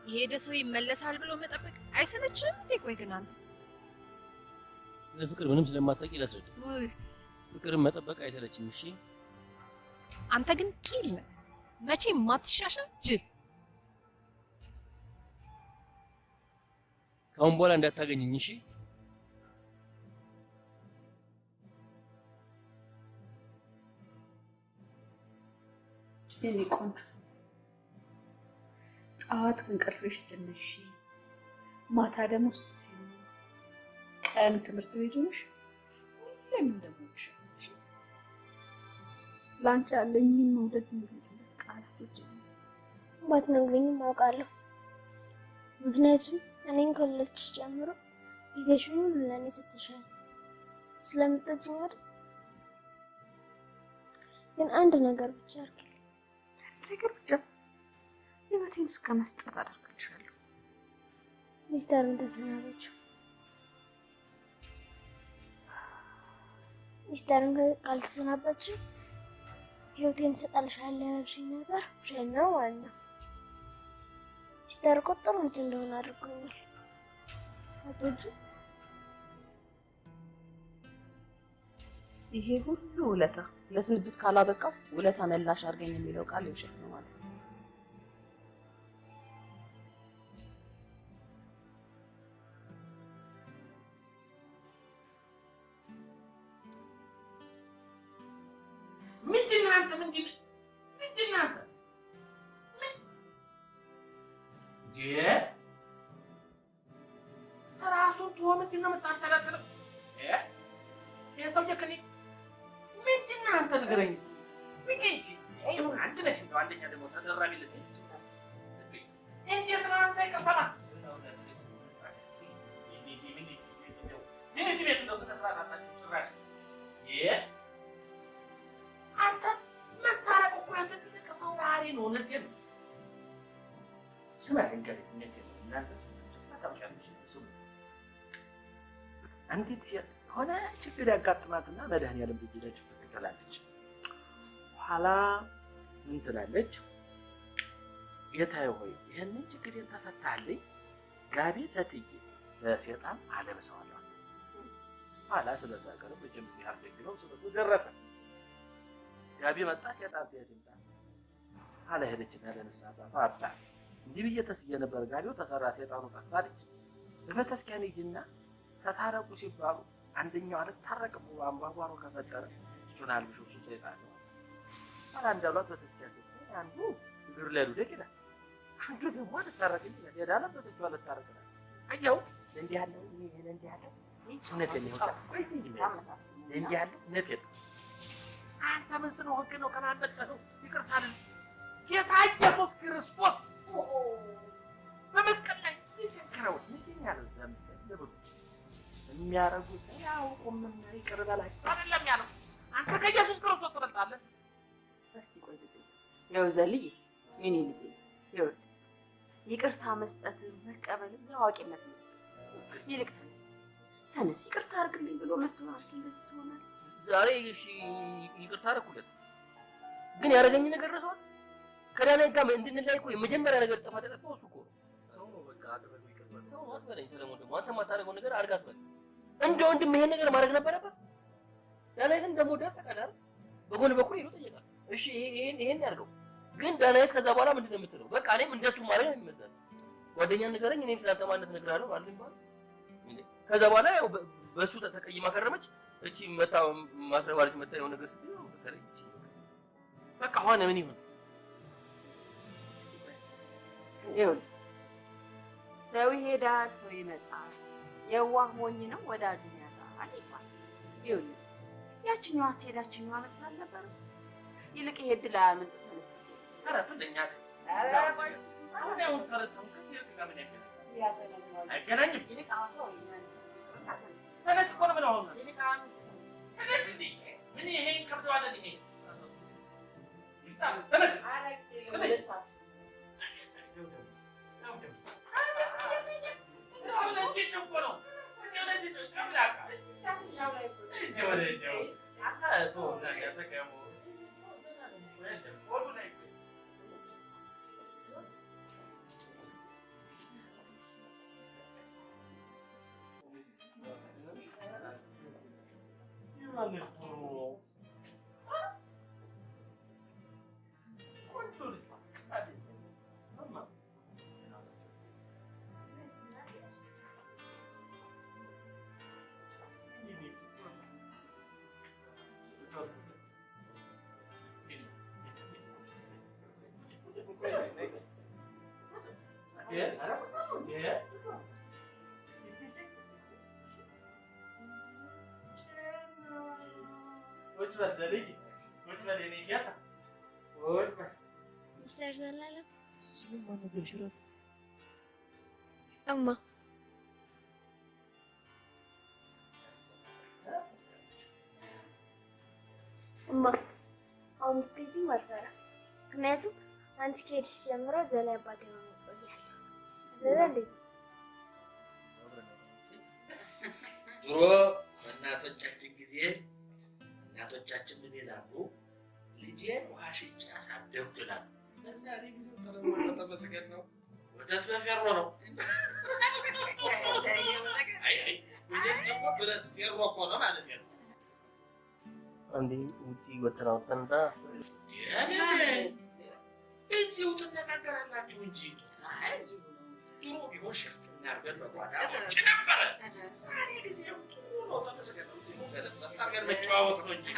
የሄደ ሰው ይመለሳል ብሎ መጠበቅ አይሰለችም እንዴ? ቆይ ግን አንተ ስለ ፍቅር ምንም ስለማታውቂ ላስረዳሽ። ፍቅርን መጠበቅ አይሰለችም። እሺ አንተ ግን ቂል ነህ፣ መቼም ማትሻሻል ጅል። ካሁን በኋላ እንዳታገኘኝ እሺ። የኔ ቆንጆ ጠዋት ከእንቅልፍሽ ስትነሺ፣ ማታ ደግሞ ስትተኝ፣ ቀን ትምህርት ቤት ሆነሽ ሁሌም እንደምወድሽ አስብሽ። ለአንቺ ያለኝን መውደድ የሚገልጽበት ቃላቶች ባትነግሪኝም አውቃለሁ። ምክንያቱም እኔን ከወለድሽ ጀምሮ ጊዜሽን ሁሉ ለእኔ ሰጥተሻል። ስለምትወጂኝ አይደል? ግን አንድ ነገር ብቻ አድርጊልኝ። ነገር ብቻ ህይወቴን እስከ መስጠት አደርግልሻለሁ። ሚስተርን ተሰናበችው። ሚስተርን ካልተሰናበችው ህይወቴን እሰጣልሻለሁ ያልሽኝ ነገር ውሸት ነው ማለት ነው። ሚስተር እኮ ጥሩ ልጅ እንደሆነ አድርጎኛል። አትወጂው? ይሄ ሁሉ ውለታ ለስንብት ካላበቃው ውለታ መላሽ አድርገኝ የሚለው ቃል የውሸት ነው ማለት ነው። ምንድን ነህ አንተ? ምንድን ነህ አንተ? ራሱን ትሆን ምንድን ነው የምታንጠለጥለው? ይሄ ሰውዬ ከእኔ ምንድን ነህ አንተ? ንገረኝ እንጂ አንቺ ነሽ እንደው አንደኛ ደግሞ ተደራቢ ልትይ ስትይ እንዴት ነው አንተ? ይቅርታ ምን እዚህ ቤት እንደው ስነ ስርዓት አታውቅም ጭራሽ። አንተ መታረቅ እኮ የትልቅ ሰው ባህሪ ነው። እውነቴን ነው። ስማ እንግዲህ እውነቴን ነው። እናንተ ታውቂያለሽ ስሙ አንዲት ሴት ሆነ ችግር ያጋጥማትና መድኃኒዓለም ልጅ ትላለች። ኋላ ምን ትላለች? ጌታዬ ሆይ ይህንን ችግሬን ተፈታልኝ፣ ጋቢ ተጥዬ ለሴጣን አለብሰዋለሁ። ኋላ ስለዛቀረ በጀም ሲያር ደግነው ስለቱ ደረሰ። ጋቢ መጣ፣ ሴጣን ትሄድና ኋላ ሄደችና ለንስሐ አባ እንዲህ ብዬ ተስዬ ነበር፣ ጋቢው ተሰራ፣ ሴጣኑ ጠፋለች። በቤተክርስቲያን ሂጂና ተታረቁ ሲባሉ አንደኛው አልታረቅም ብሎ አምባጓሮ ከፈጠረ እሱን አልብሾ እሱ ሰይጣን ነው። ኋላ እንዳሏት ቤተክርስቲያን ስትሄድ አንዱ እግር ላይ ልውደቅ ይላል፣ አንዱ ደግሞ አልታረቅ ይላል። ሄዳ ለበሰችው አልታረቅ ይላል። አየው እንዲህ ያለው ይሄን እንዲህ ያለው እውነቴን ነው። እንዲህ ያለው እውነቴን ነው። አንተ ምን ስለሆንክ ነው ከማንበጠው? ይቅርታ አይደል ጌታ ኢየሱስ ክርስቶስ በመስቀል ላይ ይሸከረው ምንድን ያለው ዘንድ ለብሩ የሚያረጉት ያውቁም ይቅር በላቸው አይደለም ያለው። አንተ ከኢየሱስ ክርስቶስ ተበልጣለህ። እስቲ ቆይ ያው ዘልዬ የኔ ልጅ ያው ይቅርታ መስጠት መቀበልም ያዋቂነት ነው። ይልቅ ተነስ ይቅርታ አድርግልኝ ብሎ መጥቶ እንደዚህ ትሆናለህ። ዛሬ እሺ ይቅርታ አደረኩለት፣ ግን ያደረገኝ ነገር ረሳው። ከዳናይ ጋር እንድንላይ እኮ የመጀመሪያ ነገር ጥፋት ያጠፋው እሱ እኮ ሰው ነው። በቃ አደረገው ይቅርታ ሰው ነው አትበለኝ። ሰለሞን ደግሞ አንተ የማታደርገው ነገር አድርጋት በል። እንደ ወንድም ይሄን ነገር ማድረግ ነበረበት። ዳናይት እንደምወዳት ታውቃለህ። በጎን በኩል ሄዶ ጠየቃል። እሺ ይሄን ያድርገው፣ ግን ዳናይት ከዛ በኋላ ምንድን ነው የምትለው? በቃ እኔም እንደሱ ማድረግ ነው የሚመስለው። ጓደኛ ንገረኝ፣ እኔም ስላንተ ማንነት እነግርሃለሁ ማለት ነው። ከዛ በኋላ ያው በሱ ተቀይማ ከረመች። እቺ መታ ማስረባለች መታ የሆነ ነገር ስትል ነው ተረጅ። በቃ ሆነ ምን ይሁን ይኸውልህ፣ ሰው ይሄዳል፣ ሰው ይመጣል። የዋህ ሞኝ ነው ወዳጁን ያጣል ይባላል። ይኸውልህ ያችኛዋ ሴዳችኛዋ መጣ ነበር። ይልቅ ይሄ ድል አያመልጥ ተነስ። ተረቱ ለኛት አይገናኝም። ተነስ እኮ ነው የምለው። ተነስ እንጂ ምን ይሄን ከብደዋለን። ይሄ ተነስ ሚስተር ዘላለም እማ አሁን ብትሄጂም አልፈራም። ምክንያቱም አንቺ ከሄድሽ ጀምሮ ዘላይ አባቴ ነው የሚቆያል። ስለዚህ ድሮ በእናቶቻችን ጊዜ እናቶቻችን ምን ይላሉ? ልጄን ውሃ ሽጬ አሳደግኩ ይላሉ። በዛሬ ጊዜው ተመስገን ነው። ወተት በፌሮ ነው። አይ ልጅ እኮ ብረት ፌሮ እኮ ነው ማለት ነው። አንዴ ውጪ ወጥተን አውጥተንታ እዚሁ ትነጋገራላችሁ እንጂ ድሮ ቢሆን ሸፍና አድርገን በጓዳ ውጭ ነበረ። ዛሬ ጊዜው ጥሩ ነው። ተመስገን ነው። በጣም መጨዋወት ነው እንጂ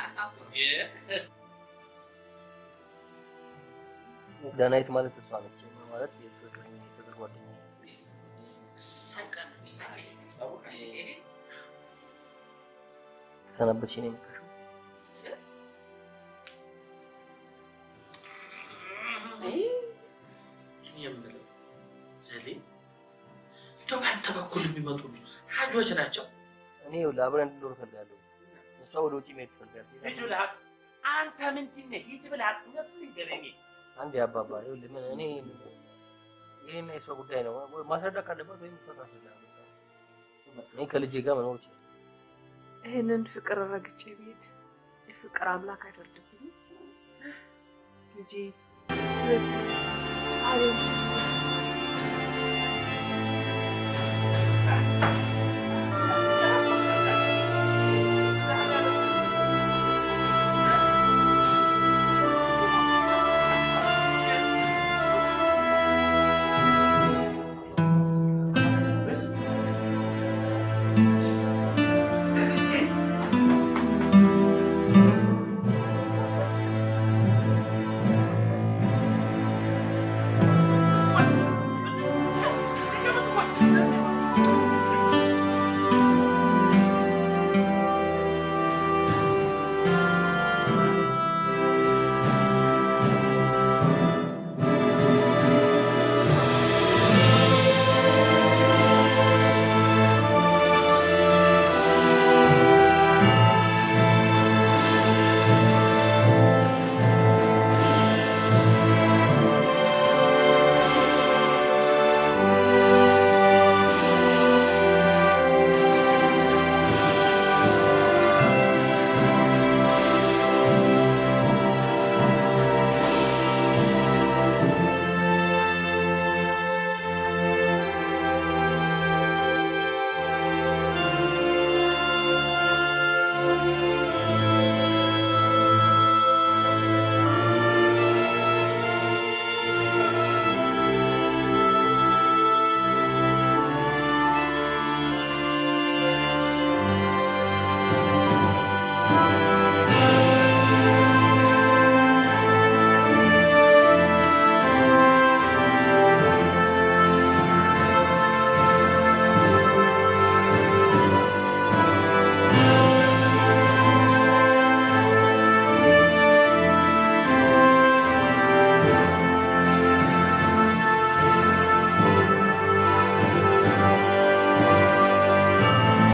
ዳናይት ማለት እሷ ነች ማለት የፍቅር ጓደኛ ሰቀን ሰነበች ነው የምትከሽው የምለው ዘሌ እንደው ባንተ በኩል የሚመጡ ሀጆች ናቸው። እኔ ለአብረን እንድኖር እፈልጋለሁ። እሷ ወደ ውጭ መሄድ ትፈልጋለች። ልጁ ልሀት አንተ ምንድን ነህ? ሂጅ ብልሃት እውነቱን ንገረኝ። አንዴ አባባ ይኸውልህ ምን እኔ ይሄን የሷ ጉዳይ ነው ማስረዳት ካለባት ወይም እሷ ታስረዳለች። እኔ ከልጄ ጋር መኖር ይችላል። ይሄንን ፍቅር ረግጬ ብሄድ የፍቅር አምላክ አይፈርድብኝም ልጄ አቤት